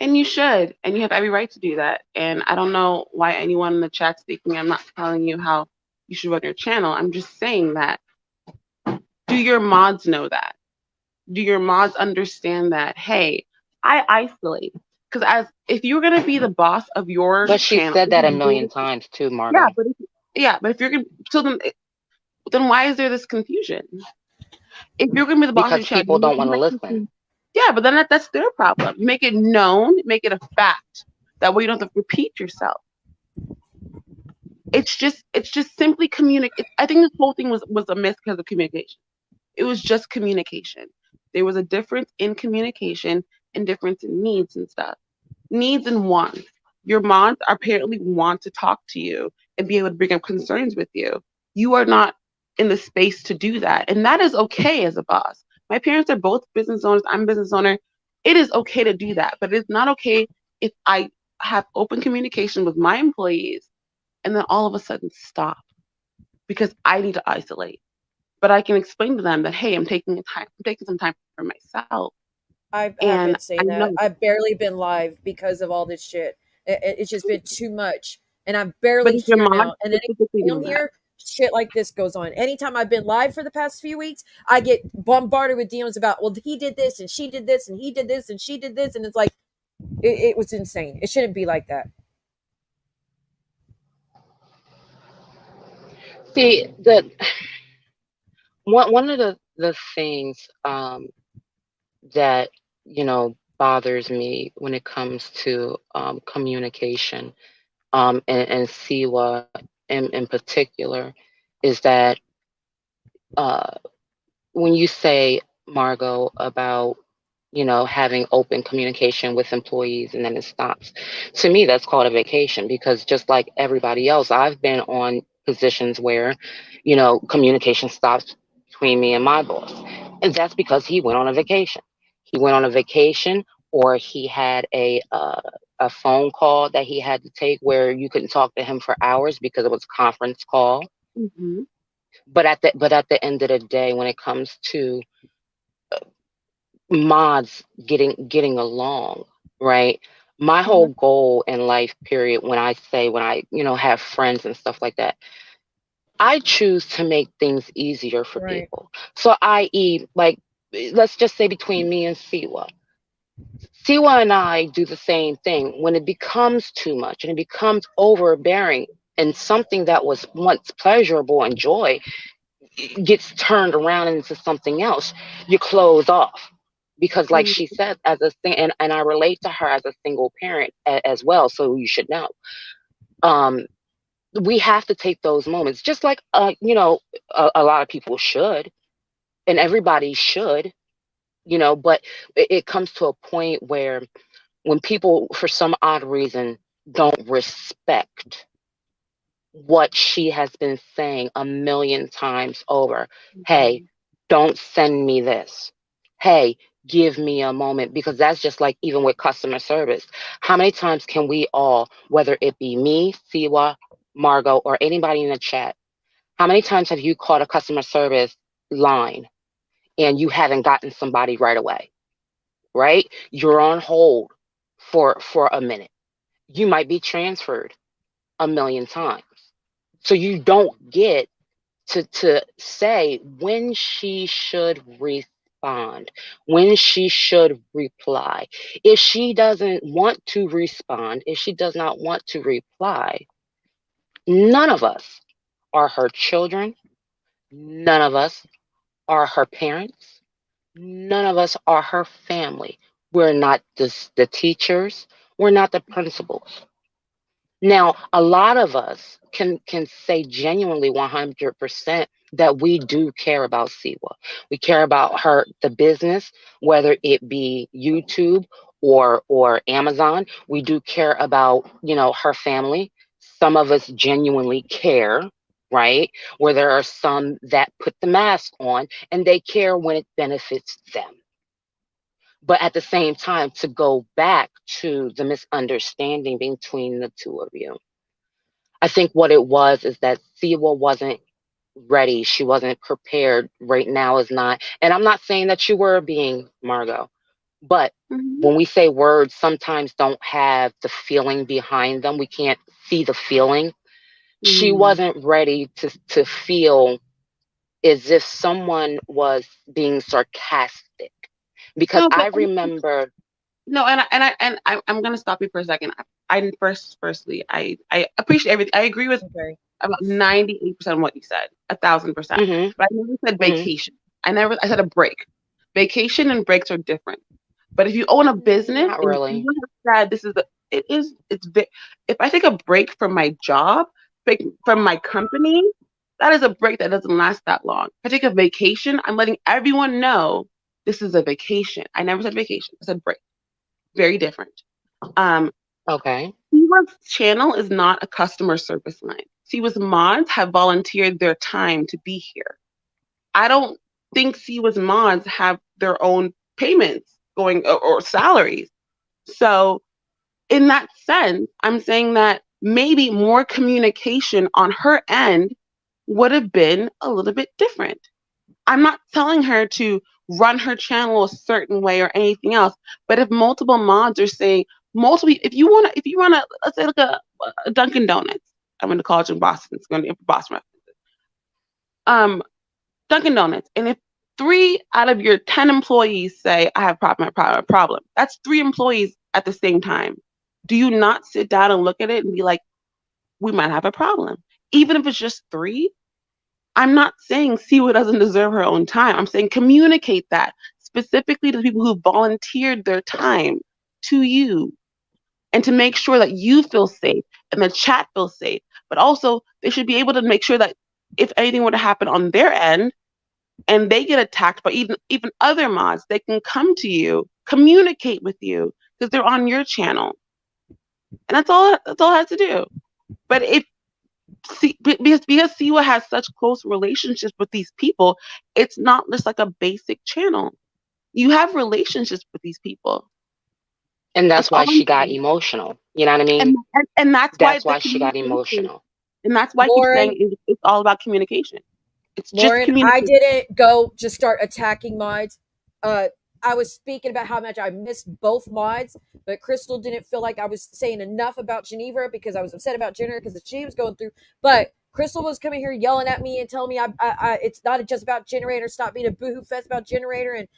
And you should, and you have every right to do that. And I don't know why anyone in the chat's thinking I'm not telling you how you should run your channel. I'm just saying that. Do your mods know that? Do your mods understand that? Hey, I isolate. Because if you're gonna be the boss of your But she channel, said that a million times too, Margo. but if you're gonna then why is there this confusion? If you're gonna be the boss of Because your channel, people don't want to listen. yeah, but then that's their problem. You make it known, make it a fact. That way you don't have to repeat yourself. It's just simply communicate. I think this whole thing was a miss because of communication. It was just communication. There was a difference in communication and difference in needs and stuff. Needs and wants. Your moms apparently want to talk to you and be able to bring up concerns with you. You are not in the space to do that. And that is okay as a boss. My parents are both business owners. I'm a business owner. It is okay to do that. But it's not okay if I have open communication with my employees and then all of a sudden stop because I need to isolate. But I can explain to them that, hey, I'm taking some time for myself. I've been saying that. I've barely been live because of all this shit. It's just been too much. And I'm barely here now. And then on here, shit like this goes on. Anytime I've been live for the past few weeks, I get bombarded with DMs about, well, he did this and she did this and he did this and she did this. And it's like, it was insane. It shouldn't be like that. See, one of the things that bothers me when it comes to communication and Siwa in particular is that when you say, Margo, about having open communication with employees and then it stops, to me that's called a vacation, because just like everybody else, I've been on positions where communication stops between me and my boss, and that's because he went on a vacation. Or he had a phone call that he had to take where you couldn't talk to him for hours because it was a conference call. Mm-hmm. But at the end of the day, when it comes to mods getting along, right? My whole goal in life, period, when I have friends and stuff like that, I choose to make things easier for people. So, i.e., like, let's just say between me and Siwa. Siwa and I do the same thing. When it becomes too much and it becomes overbearing and something that was once pleasurable and joy gets turned around into something else, you close off. Because like she said, and I relate to her as a single parent as well, so you should know. We have to take those moments, just like a lot of people should, and everybody should, but it comes to a point where when people, for some odd reason, don't respect what she has been saying a million times over. Hey, don't send me this. Hey, give me a moment. Because that's just like even with customer service. How many times can we all, whether it be me, Siwa, Margo, or anybody in the chat, how many times have you called a customer service line and you haven't gotten somebody right away? Right? You're on hold for a minute. You might be transferred a million times. So you don't get to say when she should respond, when she should reply. If she doesn't want to respond, if she does not want to reply, none of us are her children. None of us are her parents. None of us are her family. We're not the teachers. We're not the principals. Now, a lot of us can say genuinely 100% that we do care about Siwa. We care about her, the business, whether it be YouTube or Amazon. We do care about, her family. Some of us genuinely care, right? Where there are some that put the mask on and they care when it benefits them. But at the same time, to go back to the misunderstanding between the two of you, I think what it was is that Siwa wasn't ready. She wasn't prepared. Right now is not. And I'm not saying that you were being, Margo, but when we say words, sometimes don't have the feeling behind them. We can't see the feeling. She wasn't ready to feel as if someone was being sarcastic, because No, but I remember. no, I'm gonna stop you for a second. Firstly, I appreciate everything. I agree with Okay. about 98% of what you said, 1,000%. Mhm. But I never said Mhm. vacation. I said a break. Vacation and breaks are different. But if you own a business Not and really. you have said this is if I take a break from my job, break from my company, that is a break that doesn't last that long. If I take a vacation, I'm letting everyone know this is a vacation. I never said vacation. I said break. Very different. Okay. Siwa's channel is not a customer service line. Siwa's mods have volunteered their time to be here. I don't think Siwa's mods have their own payments going or salaries. So, in that sense, I'm saying that maybe more communication on her end would have been a little bit different. I'm not telling her to run her channel a certain way or anything else, but if multiple mods are saying if you want to, let's say like a Dunkin' Donuts. I went to college in Boston. It's going to be Boston. Dunkin' Donuts, and if 3 out of your 10 employees say I have problem, that's 3 employees at the same time. Do you not sit down and look at it and be like, we might have a problem, even if it's just 3? I'm not saying Siwa doesn't deserve her own time. I'm saying communicate that specifically to the people who volunteered their time to you, and to make sure that you feel safe and the chat feels safe. But also, they should be able to make sure that if anything were to happen on their end and they get attacked by even other mods, they can come to you, communicate with you, because they're on your channel. And that's all I have to do. But because Siwa has such close relationships with these people, it's not just like a basic channel. You have relationships with these people. And That's that's all why I'm she got saying. emotional. You know what I mean? And that's why That's the why she got communication, emotional. and that's why I keep saying Lauren, it's all about communication. It's just Lauren, I communication. didn't go just start attacking mods. I was speaking about how much I missed both mods, but Crystal didn't feel like I was saying enough about Geneva because I was upset about Jenner because she was going through. But Crystal was coming here yelling at me and telling me it's not just about Generator. Stop being a boohoo fest about Generator, and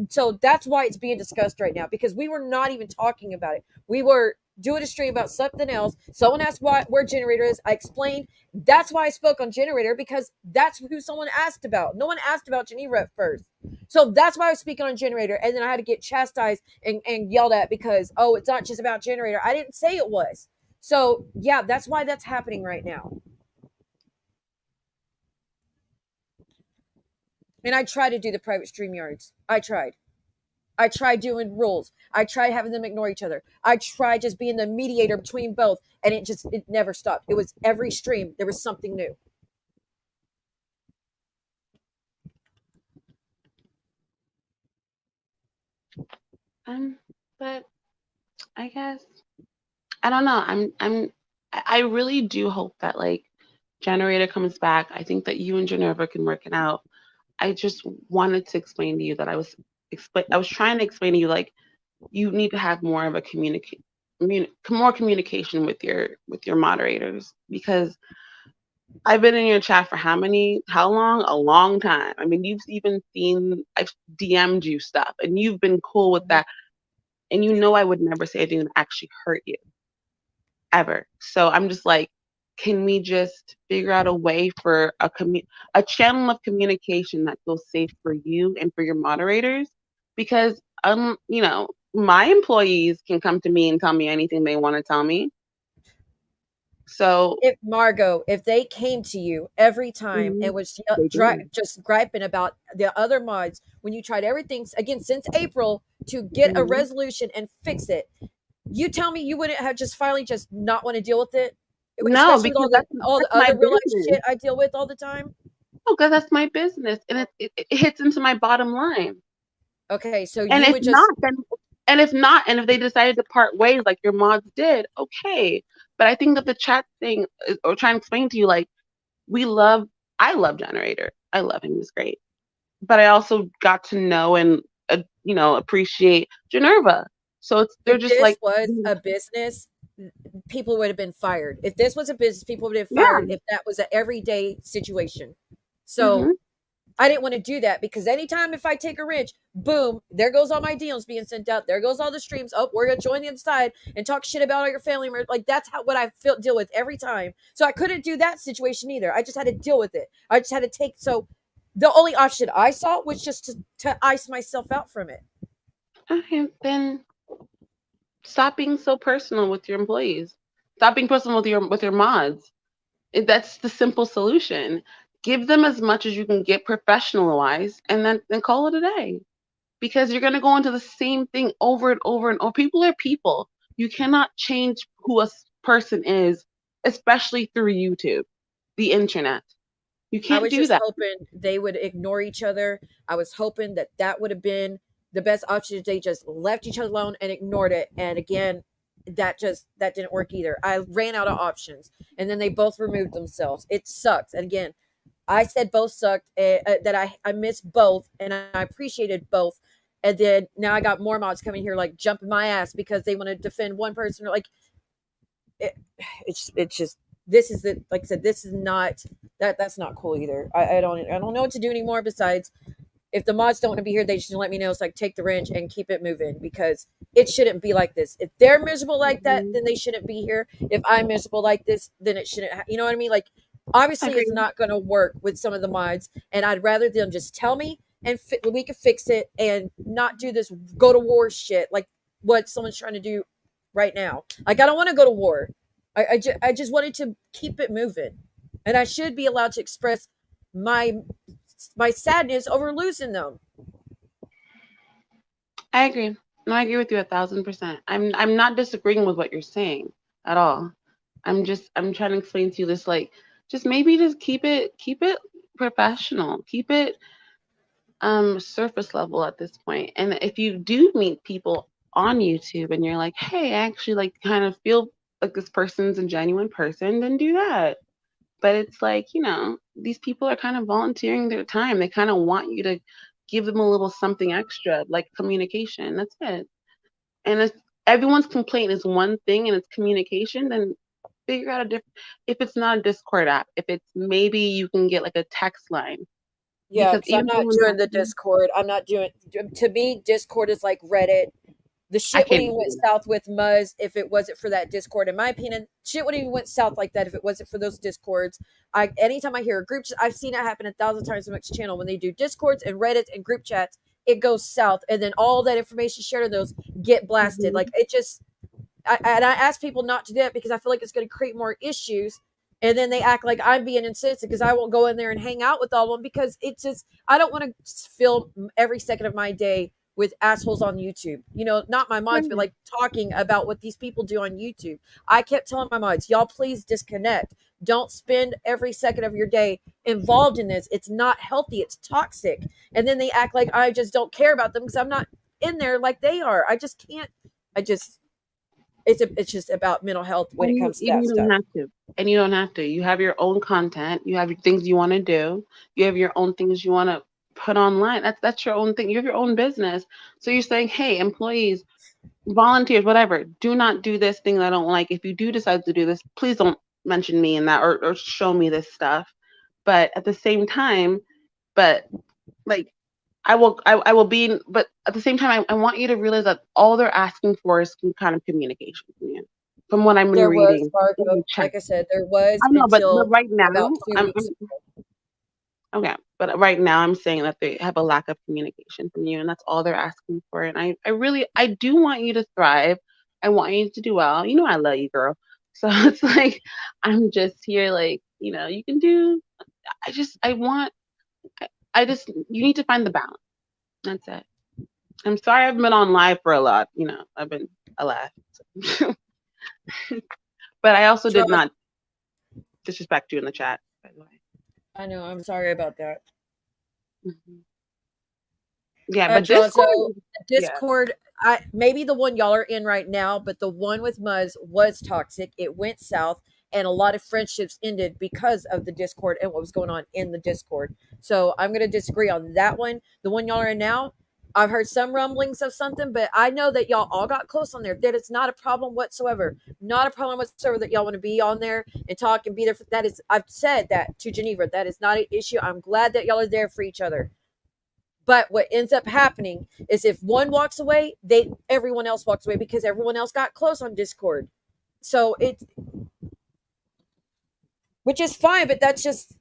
so that's why it's being discussed right now, because we were not even talking about it. We were doing a stream about something else. Someone asked where Generator is. I explained. That's why I spoke on Generator, because that's who someone asked about. No one asked about Geneva at first. So that's why I was speaking on Generator. And then I had to get chastised and yelled at because, oh, it's not just about Generator. I didn't say it was. So yeah, that's why that's happening right now. And I tried to do the private stream yards. I tried doing rules. I tried having them ignore each other. I tried just being the mediator between both, and it never stopped. It was every stream there was something new. But I guess I don't know. I really do hope that like Generator comes back. I think that you and Geneva can work it out. I just wanted to explain to you that I was trying to explain to you like you need to have more of a more communication with your moderators, because I've been in your chat for how long? A long time. I mean, I've DM'd you stuff and you've been cool with that. And you know I would never say anything that actually hurt you. Ever. So I'm just like, can we just figure out a way for a channel of communication that feels safe for you and for your moderators? Because my employees can come to me and tell me anything they want to tell me. So if Margo, if they came to you every time and was just griping about the other mods when you tried everything again since April to get a resolution and fix it, you tell me you wouldn't have just finally just not want to deal with it? No, Especially because with all the that's my other real life business. shit I deal with all the time. Oh, because that's my business, and it hits into my bottom line. Okay, so And you would just and if they decided to part ways like your mods did, okay. But I think that the chat thing or trying to explain to you like I love Generator. I love him. He's great. But I also got to know and appreciate Generva. So they're If just this like, was a business, people would have been fired. If this was a business, people would have been yeah. fired if that was an everyday situation. So Mhm. I didn't want to do that because anytime if I take a wrench, boom, there goes all my deals being sent out. There goes all the streams. Oh, we're gonna join the other side and talk shit about all your family. Like that's what I feel deal with every time. So I couldn't do that situation either. I just had to deal with it. I just had to take. So the only option I saw was just to ice myself out from it. Okay, then stop being so personal with your employees. Stop being personal with your mods. That's the simple solution. Give them as much as you can get professional wise, and then call it a day. Because you're gonna go into the same thing over and over and over. People are people. You cannot change who a person is, especially through YouTube, the internet. You I can't was do just that. hoping they would ignore each other. I was hoping that would have been the best option. They just left each other alone and ignored it. And again, that didn't work either. I ran out of options, and then they both removed themselves. It sucks. And again, I said both sucked. That I missed both, and I appreciated both. And then now I got more mods coming here, like jumping my ass because they want to defend one person. Or like it's just this is the like I said, this is not that's not cool either. I don't know what to do anymore besides if the mods don't want to be here, they should let me know. It's like take the wrench and keep it moving because it shouldn't be like this. If they're miserable like that, then they shouldn't be here. If I'm miserable like this, then it shouldn't. You know what I mean? Like obviously it's not going to work with some of the mods, and I'd rather them just tell me and we can fix it and not do this go to war shit like what someone's trying to do right now. Like I don't want to go to war. I just wanted to keep it moving, and I should be allowed to express my sadness over losing them. I agree. No, I agree with you 1,000%. I'm not disagreeing with what you're saying at all. I'm trying to explain to you this like just maybe just keep it professional. Keep it surface level at this point. And if you do meet people on YouTube and you're like, hey, I actually like kind of feel like this person's a genuine person, then do that. But it's like, these people are kind of volunteering their time. They kind of want you to give them a little something extra, like communication. That's it. And if everyone's complaint is one thing and it's communication, then figure out a different. If it's not a Discord app, if it's maybe you can get like a text line. Yeah, Because because I'm not doing the even Discord. I'm not doing. To me, Discord is like Reddit. The I shit can't wouldn't even went south with Muzz if it wasn't for that Discord. In my opinion, shit wouldn't even went south like that if it wasn't for those Discords. Anytime I hear a group, I've seen it happen 1,000 times on Mixed channel when they do Discords and Reddits and group chats. It goes south, and then all that information shared in those get blasted. Like it just. And I ask people not to do it because I feel like it's going to create more issues. And then they act like I'm being insensitive because I won't go in there and hang out with all of them because it's just I don't want to fill every second of my day with assholes on YouTube. Not my mods, but like talking about what these people do on YouTube. I kept telling my mods, y'all please disconnect. Don't spend every second of your day involved in this. It's not healthy. It's toxic. And then they act like I just don't care about them because I'm not in there like they are. I just can't. It's just about mental health when it comes to that you stuff. don't have to. And you don't have to. You have your own content. You have your things you want to do. You have your own things you want to put online. That's your own thing. You have your own business. So you're saying, hey, employees, volunteers, whatever, do not do this thing that I don't like. If you do decide to do this, please don't mention me in that or show me this stuff. But at the same time, like I will be in, but at the same time, I want you to realize that all they're asking for is some kind of communication from you. From what I'm There was reading, Margo, like I said, there was I know, but until right now, about 2 I'm weeks ago. okay. But right now, I'm saying that they have a lack of communication from you, and that's all they're asking for. And I do want you to thrive. I want you to do well. You know, I love you, girl. So it's like I'm just here, like you can do. You need to find the balance. That's it. I'm sorry I've been on live for a lot. I've been alive. So. But I also did not disrespect you in the chat, by the way. I know. I'm sorry about that. Mm-hmm. Yeah, but Discord, maybe the one y'all are in right now, but the one with Muzz was toxic. It went south, and a lot of friendships ended because of the Discord and what was going on in the Discord. So I'm going to disagree on that one. The one y'all are in now, I've heard some rumblings of something, but I know that y'all all got close on there. That it's not a problem whatsoever. Not a problem whatsoever that y'all want to be on there and talk and be there. That is, I've said that to Geneva. That is not an issue. I'm glad that y'all are there for each other. But what ends up happening is if one walks away, everyone else walks away because everyone else got close on Discord. So which is fine, but that's just,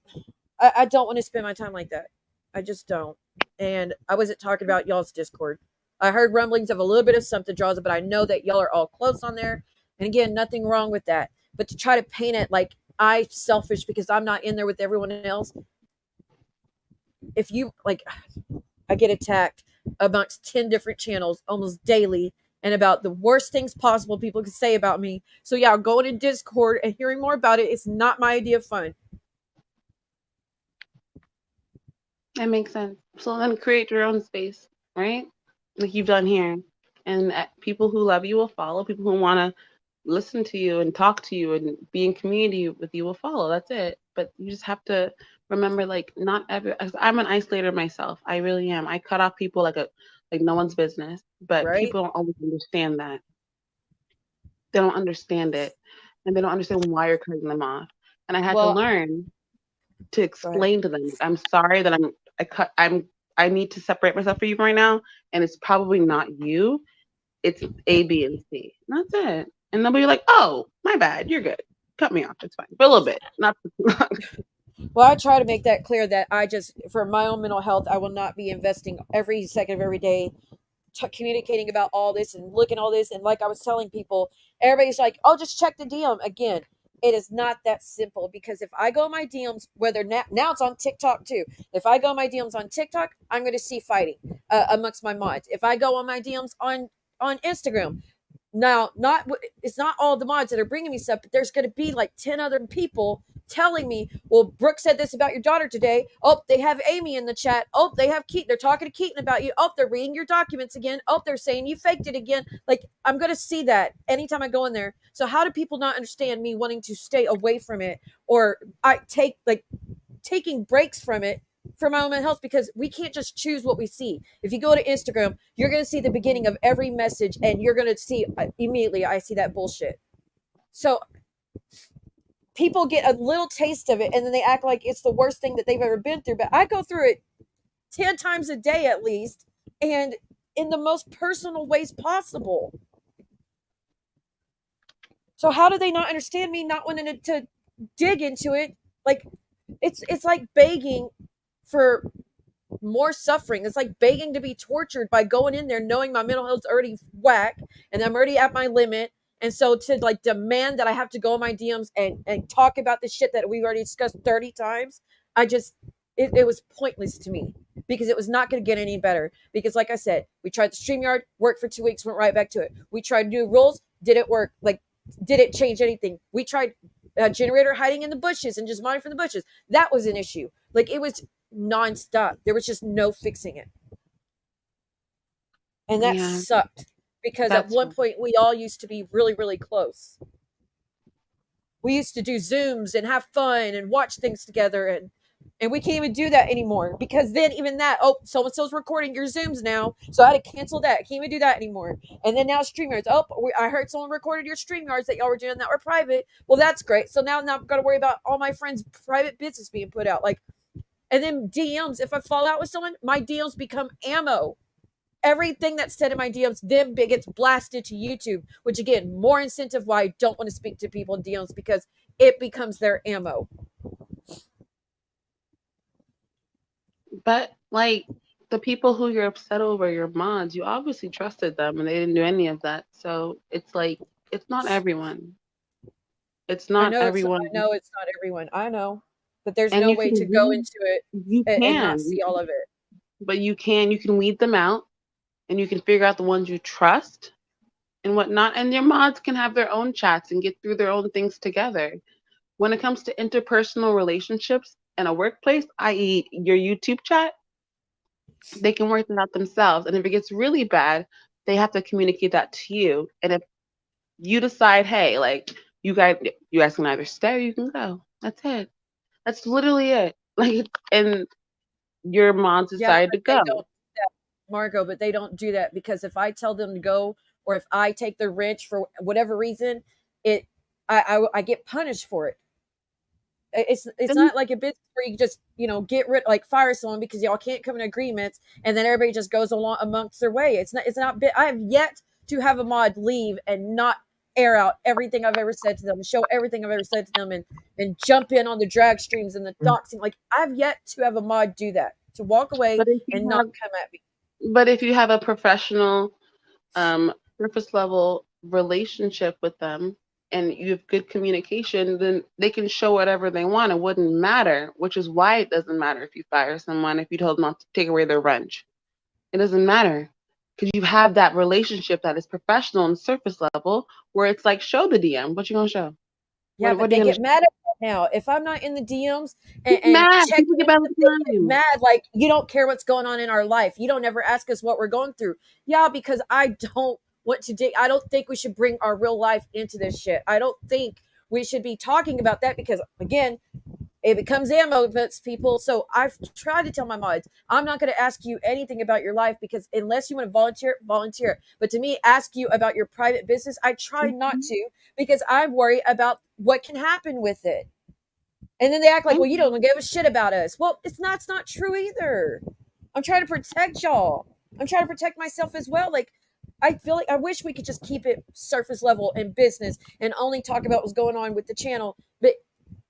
I don't want to spend my time like that. I just don't. And I wasn't talking about y'all's Discord. I heard rumblings of a little bit of something, Draws, but I know that y'all are all close on there. And again, nothing wrong with that. But to try to paint it like I'm selfish because I'm not in there with everyone else. If you, like, I get attacked amongst 10 different channels almost daily and about the worst things possible people could say about me. So yeah, going in Discord and hearing more about it, it's not my idea of fun. That makes sense. So then create your own space, right? Like you've done here. And people who love you will follow. People who want to listen to you and talk to you and be in community with you will follow. That's it. But you just have to remember, like, not every. I'm an isolator myself. I really am. I cut off people like no one's business. But right? People don't always understand that. They don't understand it, and they don't understand why you're cutting them off. And I had to learn to explain to them, I'm sorry that I need to separate myself from you right now, and it's probably not you. It's A, B, and C. And that's it. And they'll be like, oh, my bad. You're good. Cut me off. It's fine. For a little bit. Not Well, I try to make that clear that I just, for my own mental health, I will not be investing every second of every day communicating about all this and looking at all this. And like I was telling people, everybody's like, oh, just check the DM. Again, it is not that simple because if I go my DMs, whether now it's on TikTok too. If I go my DMs on TikTok, I'm going to see fighting amongst my mods. If I go on my DMs on Instagram, now it's not all the mods that are bringing me stuff, but there's going to be like 10 other people telling me, well, Brooke said this about your daughter today. Oh, they have Amy in the chat. Oh, they have Keaton. They're talking to Keaton about you. Oh, they're reading your documents again. Oh, they're saying you faked it again. Like, I'm going to see that anytime I go in there. So how do people not understand me wanting to stay away from it, or taking breaks from it for my own mental health? Because we can't just choose what we see. If you go to Instagram, you're going to see the beginning of every message and you're going to see immediately, I see that bullshit. So people get a little taste of it and then they act like it's the worst thing that they've ever been through. But I go through it 10 times a day at least, and in the most personal ways possible. So how do they not understand me not wanting to dig into it? Like, it's like begging for more suffering. It's like begging to be tortured by going in there knowing my mental health's already whack and I'm already at my limit. And so to like demand that I have to go in my DMs and talk about the shit that we've already discussed 30 times, it was pointless to me because it was not going to get any better. Because like I said, we tried the StreamYard, worked for 2 weeks, went right back to it. We tried new rules, didn't work. Like, did it change anything? We tried a generator hiding in the bushes and just monitoring from the bushes. That was an issue. Like, it was nonstop. There was just no fixing it. And that sucked because at one point we all used to be really, really close. We used to do Zooms and have fun and watch things together, and we can't even do that anymore because then even that, oh, so-and-so's recording your Zooms now, so I had to cancel that. I can't even do that anymore. And then now StreamYards, I heard someone recorded your StreamYards that y'all were doing that were private. Well, that's great. So now I'm not going to worry about all my friends' private business being put out. Like, and then DMs, if I fall out with someone, my DMs become ammo. Everything that's said in my DMs then gets blasted to YouTube, which again, more incentive why I don't want to speak to people in DMs because it becomes their ammo. But like the people who you're upset over, your mods, you obviously trusted them and they didn't do any of that. So it's like, it's not everyone. It's not everyone. I know it's not everyone. I know. But there's no way to go into it and not see all of it. But you can weed them out and you can figure out the ones you trust and whatnot. And your mods can have their own chats and get through their own things together. When it comes to interpersonal relationships in a workplace, i.e. your YouTube chat, they can work it out themselves. And if it gets really bad, they have to communicate that to you. And if you decide, hey, like, You guys can either stay or you can go. That's it. That's literally it. Like, and your moms Yeah, decide to but they go. don't do that, Margo, but they don't do that because if I tell them to go or if I take their wrench for whatever reason, it I get punished for it. It's Then not like a business where you just get rid like fire someone because y'all can't come in agreements and then everybody just goes along amongst their way. It's not I have yet to have a mod leave and not air out everything I've ever said to them, show everything I've ever said to them, and jump in on the drag streams and the doxing. Like I've yet to have a mod do that, to walk away but if you and not have come at me. but if you have a professional surface level relationship with them and you have good communication, then they can show whatever they want. It wouldn't matter, which is why it doesn't matter if you fire someone, if you told them not to take away their wrench. It doesn't matter because you have that relationship that is professional and surface level where it's like, show the DM. What you gonna show? Yeah, What but are they you gonna get show? mad at me now. If I'm not in the DMs and, Get and mad. checking People get in, mad all they the get time. mad like you don't care what's going on in our life. You don't ever ask us what we're going through. Yeah, because I don't want to date. I don't think we should bring our real life into this shit. I don't think we should be talking about that because again, it becomes ammo against people. So I've tried to tell my mods, I'm not going to ask you anything about your life because unless you want to volunteer. But to me, ask you about your private business, I try not to because I worry about what can happen with it. And then they act like, well, you don't give a shit about us. Well, it's not true either. I'm trying to protect y'all. I'm trying to protect myself as well. Like, I feel like I wish we could just keep it surface level in business and only talk about what's going on with the channel. But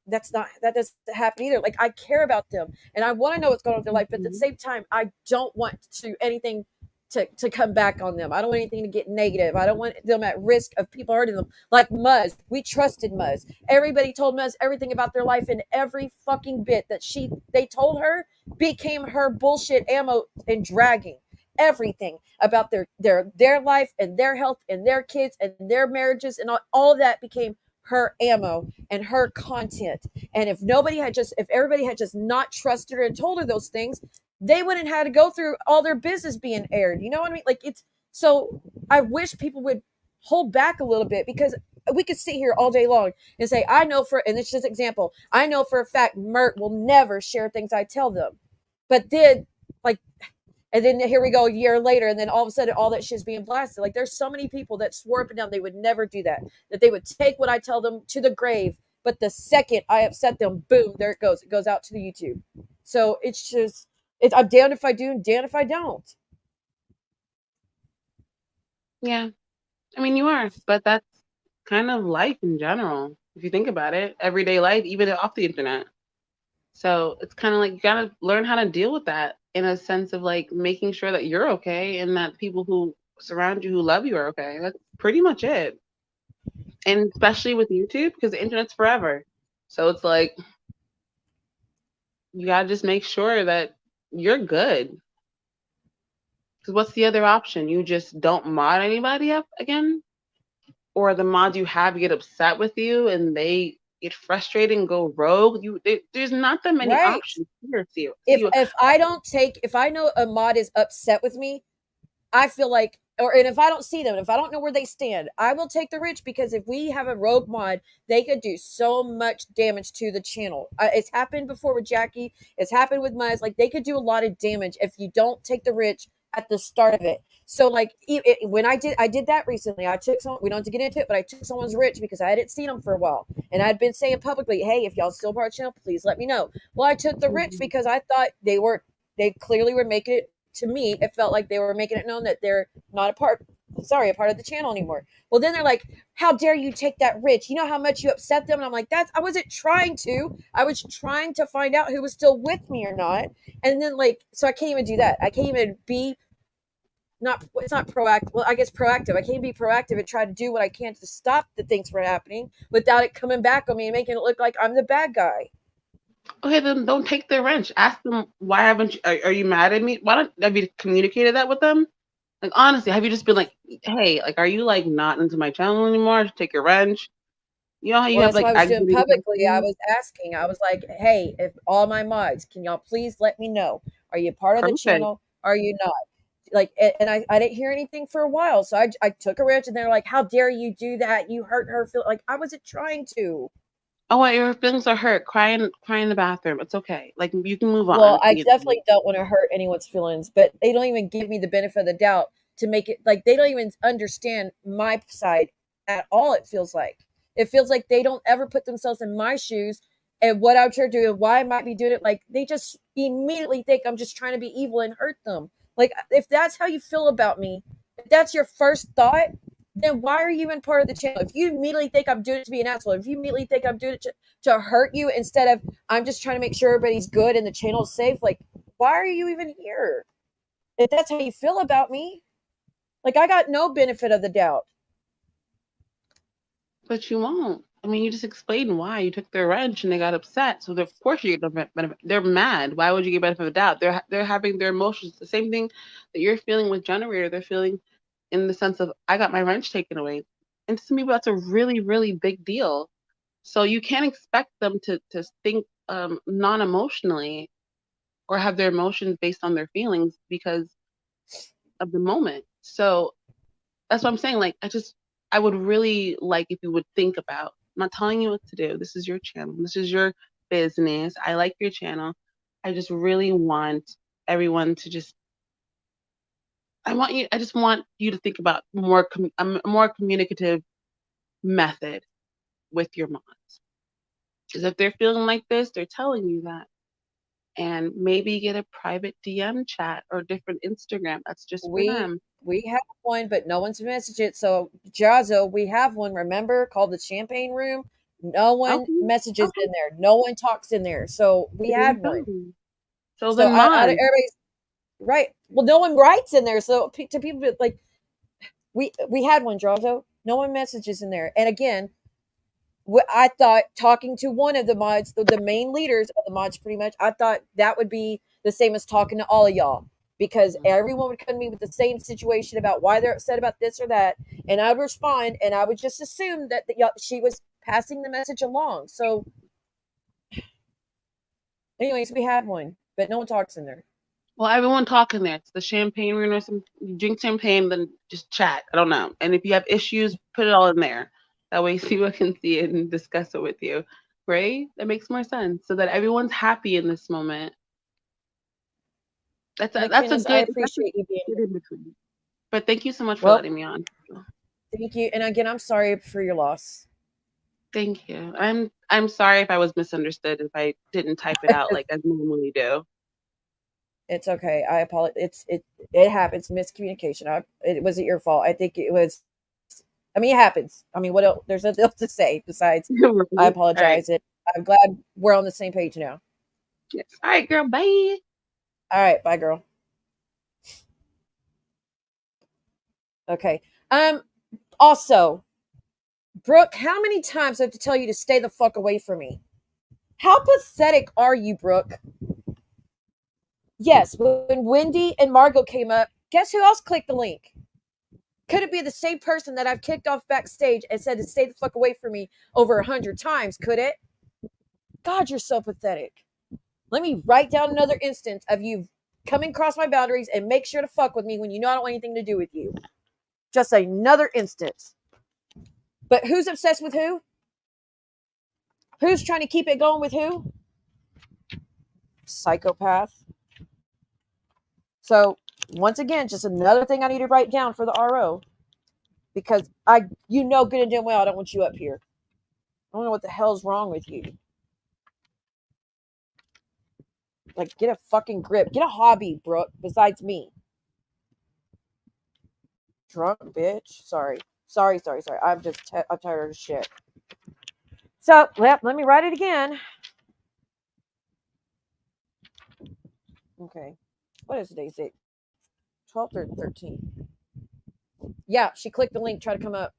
that doesn't happen either. Like I care about them and I want to know what's going on with their life, but at the same time, I don't want to anything to come back on them. I don't want anything to get negative. I don't want them at risk of people hurting them. Like Muzz, we trusted Muzz. Everybody told Muzz everything about their life, and every fucking bit that they told her became her bullshit ammo and dragging everything about their life and their health and their kids and their marriages and all of that became her ammo and her content. And if everybody had just not trusted her and told her those things, they wouldn't have had to go through all their business being aired. You know what I mean? Like it's so I wish people would hold back a little bit because we could sit here all day long and say, and it's just an example, I know for a fact Mert will never share things I tell them. But then like and then here we go a year later, and then all of a sudden, all that shit's being blasted. Like there's so many people that swore up and down they would never do that. That they would take what I tell them to the grave, but the second I upset them, boom, there it goes. It goes out to the YouTube. So it's just, I'm damned if I do, and damned if I don't. Yeah. I mean, you are, but that's kind of life in general. If you think about it, everyday life, even off the internet. So it's kind of like you gotta learn how to deal with that in a sense of like making sure that you're okay and that people who surround you who love you are okay. That's pretty much it. And especially with YouTube, because the internet's forever. So it's like you gotta just make sure that you're good. Because what's the other option? You just don't mod anybody up again? Or the mods you have get upset with you and they get frustrated and go rogue. There's not that many Right. options here. If I know a mod is upset with me, I feel like, and if I don't see them, if I don't know where they stand, I will take the wrench because if we have a rogue mod, they could do so much damage to the channel. It's happened before with Jackie. It's happened with Muzz. Like they could do a lot of damage if you don't take the wrench at the start of it. So like when I did that recently. I took we don't have to get into it, but I took someone's wrench because I hadn't seen them for a while, and I'd been saying publicly, "Hey, if y'all still part of the channel, please let me know." Well, I took the wrench because I thought they clearly were making it. To me, it felt like they were making it known that they're not a part of the channel anymore. Well, then they're like, how dare you take that rich? You know how much you upset them? And I'm like, I wasn't trying to. I was trying to find out who was still with me or not. And then so I can't even do that. I can't even be it's not proactive. Well, I guess proactive. I can't be proactive and try to do what I can to stop the things from happening without it coming back on me and making it look like I'm the bad guy. Okay, then don't take their wrench. Ask them, why haven't you, are you mad at me? Why don't, have you communicated that with them? Like, honestly, have you just been like, hey, like, are you like not into my channel anymore? Just take your wrench. You know how you Well, have that's what like I was doing activities. publicly. I was asking. I was like, "Hey, if all my mods, can y'all please let me know? Are you part of the Perfect. channel? Are you not?" like, and I didn't hear anything for a while. So I took a wrench and they're like, how dare you do that? You hurt her. Feel like I wasn't trying to. Oh, what, your feelings are hurt. Cry in the bathroom. It's okay. Like, you can move Well, on. I definitely don't want to hurt anyone's feelings, but they don't even give me the benefit of the doubt to make it like they don't even understand my side at all. It feels like they don't ever put themselves in my shoes and what I'm trying to do and why I might be doing it. Like they just immediately think I'm just trying to be evil and hurt them. Like if that's how you feel about me, if that's your first thought, then why are you even part of the channel? If you immediately think I'm doing it to be an asshole, if you immediately think I'm doing it to hurt you instead of I'm just trying to make sure everybody's good and the channel's safe, like why are you even here? If that's how you feel about me, like I got no benefit of the doubt. But you won't. I mean, you just explained why you took their wrench and they got upset. So of course you get benefit. They're mad. Why would you get benefit of the doubt? They're having their emotions. The same thing that you're feeling with generator. They're feeling in the sense of I got my wrench taken away. And to some people that's a really really big deal. So you can't expect them to think non-emotionally or have their emotions based on their feelings because of the moment. So that's what I'm saying. Like, I would really like if you would think about, I'm not telling you what to do. This is your channel. This is your business. I like your channel. I just really want everyone to I just want you to think about a more communicative method with your mods. Because if they're feeling like this, they're telling you that. And maybe get a private DM chat or different Instagram. That's just for them. We have one, but no one's messaged it. So Jazzo, we have one, remember, called the Champagne Room. No one messages in there. No one talks in there. So we had one. So So then mod. everybody's right. Well, no one writes in there. So to people like we had one, Jazzo. No one messages in there. And again, I thought talking to one of the mods, the main leaders of the mods, pretty much, I thought that would be the same as talking to all of y'all because everyone would come to me with the same situation about why they're upset about this or that, and I would respond, and I would just assume that she was passing the message along. So, anyways, we had one, but no one talks in there. Well, everyone talk in there. It's the champagne room or some. You drink champagne, then just chat. I don't know. And if you have issues, put it all in there. That way, people can see it and discuss it with you. Right? That makes more sense. So that everyone's happy in this moment. That's a McKinnis, I good. appreciate you being here. In between. But thank you so much for Well, letting me on. Thank you, and again, I'm sorry for your loss. Thank you. I'm sorry if I was misunderstood. If I didn't type it out like I normally do. It's okay. I apologize. It happens. Miscommunication. It wasn't your fault. I think it was. I mean, it happens. I mean, what else? There's nothing else to say besides I apologize. Right. I'm glad we're on the same page now. Yes. All right, girl. Bye. All right. Bye, girl. Okay. Also, Brooke, how many times do I have to tell you to stay the fuck away from me? How pathetic are you, Brooke? Yes, when Wendy and Margo came up, guess who else clicked the link? Could it be the same person that I've kicked off backstage and said to stay the fuck away from me over 100 times? Could it? God, you're so pathetic. Let me write down another instance of you coming across my boundaries and make sure to fuck with me when you know I don't want anything to do with you. Just another instance. But who's obsessed with who? Who's trying to keep it going with who? Psychopath. So, once again, just another thing I need to write down for the RO. Because you know good and damn well I don't want you up here. I don't know what the hell's wrong with you. Like, get a fucking grip. Get a hobby, Brooke, besides me. Drunk bitch. Sorry. I'm just, I'm tired of shit. So, let me write it again. Okay. What is today's date? 12th or 13th? Yeah, she clicked the link, try to come up.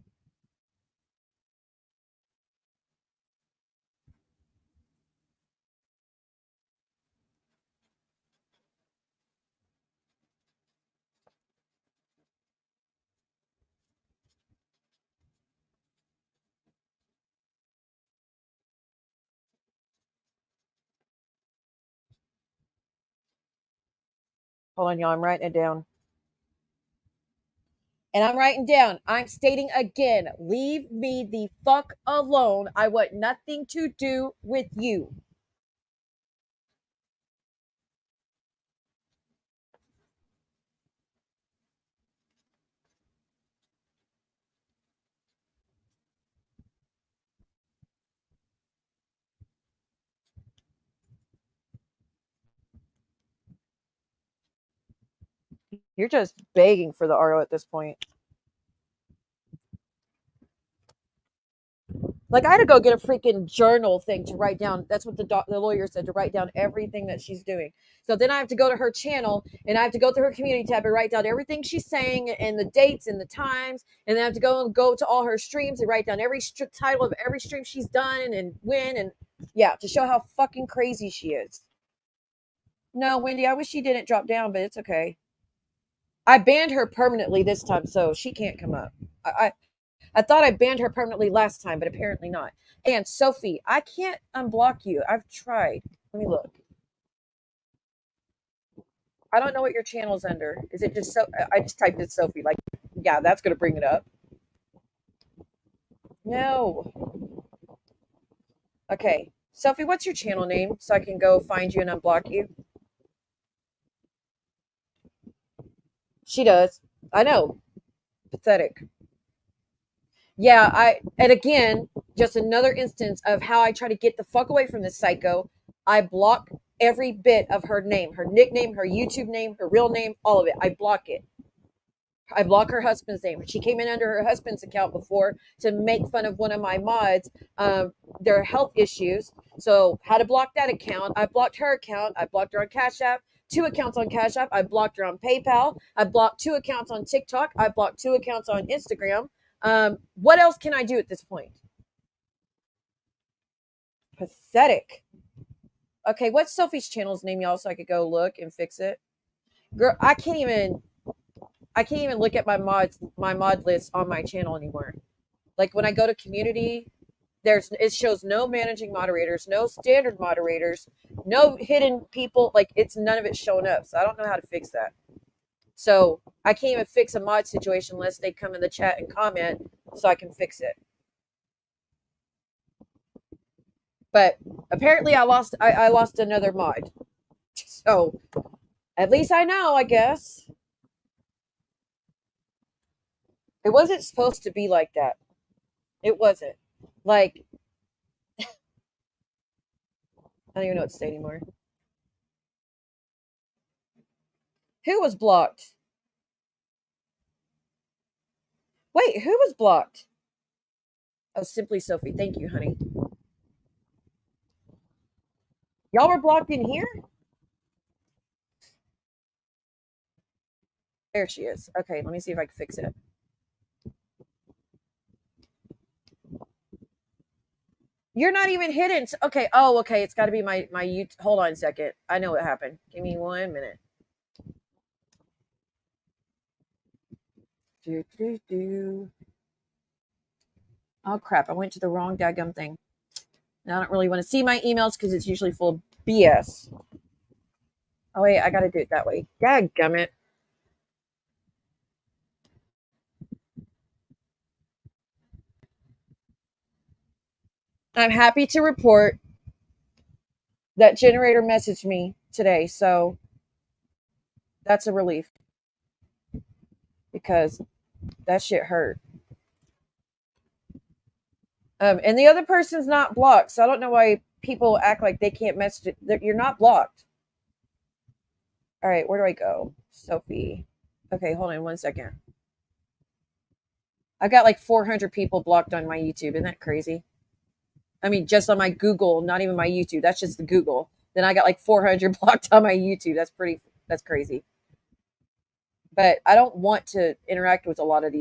Hold on, y'all. I'm writing it down. And I'm writing down, I'm stating again, leave me the fuck alone. I want nothing to do with you. You're just begging for the RO at this point. Like, I had to go get a freaking journal thing to write down. That's what the lawyer said, to write down everything that she's doing. So then I have to go to her channel, and I have to go through her community tab and write down everything she's saying and the dates and the times. And then I have to go to all her streams and write down every title of every stream she's done and when. And yeah, to show how fucking crazy she is. No, Wendy, I wish she didn't drop down, but it's okay. I banned her permanently this time, so she can't come up. I thought I banned her permanently last time, but apparently not. And Sophie, I can't unblock you. I've tried. Let me look. I don't know what your channel's under. Is it just so? I just typed in Sophie. Like, yeah, that's gonna bring it up. No. Okay, Sophie, what's your channel name so I can go find you and unblock you? She does. I know. Pathetic. Yeah, and again, just another instance of how I try to get the fuck away from this psycho. I block every bit of her name, her nickname, her YouTube name, her real name, all of it. I block it. I block her husband's name. She came in under her husband's account before to make fun of one of my mods, their health issues. So how to block that account. I blocked her account. I blocked her on CashApp. 2 accounts on CashApp. I blocked her on PayPal. I blocked 2 accounts on TikTok. I blocked 2 accounts on Instagram. What else can I do at this point? Pathetic. Okay, what's Sophie's channel's name, y'all, so I could go look and fix it? Girl, I can't even look at my mod list on my channel anymore. Like when I go to community, it shows no managing moderators, no standard moderators, no hidden people. Like, it's none of it showing up. So I don't know how to fix that. So I can't even fix a mod situation unless they come in the chat and comment so I can fix it. But apparently I lost another mod. So at least I know, I guess. It wasn't supposed to be like that. It wasn't. Like, I don't even know what to say anymore. Who was blocked? Wait, who was blocked? Oh, Simply Sophie. Thank you, honey. Y'all were blocked in here? There she is. Okay, let me see if I can fix it. You're not even hidden. Okay. Oh, okay. It's got to be my YouTube. Hold on a second. I know what happened. Give me 1 minute. Oh, crap. I went to the wrong daggum thing. Now I don't really want to see my emails because it's usually full of BS. Oh, wait. I got to do it that way. Dadgummit. I'm happy to report that generator messaged me today, so that's a relief because that shit hurt. And the other person's not blocked, so I don't know why people act like they can't message it. You're not blocked. All right, where do I go? Sophie. Okay, hold on 1 second. I've got like 400 people blocked on my YouTube. Isn't that crazy? I mean, just on my Google, not even my YouTube. That's just the Google. Then I got like 400 blocked on my YouTube. That's crazy. But I don't want to interact with a lot of these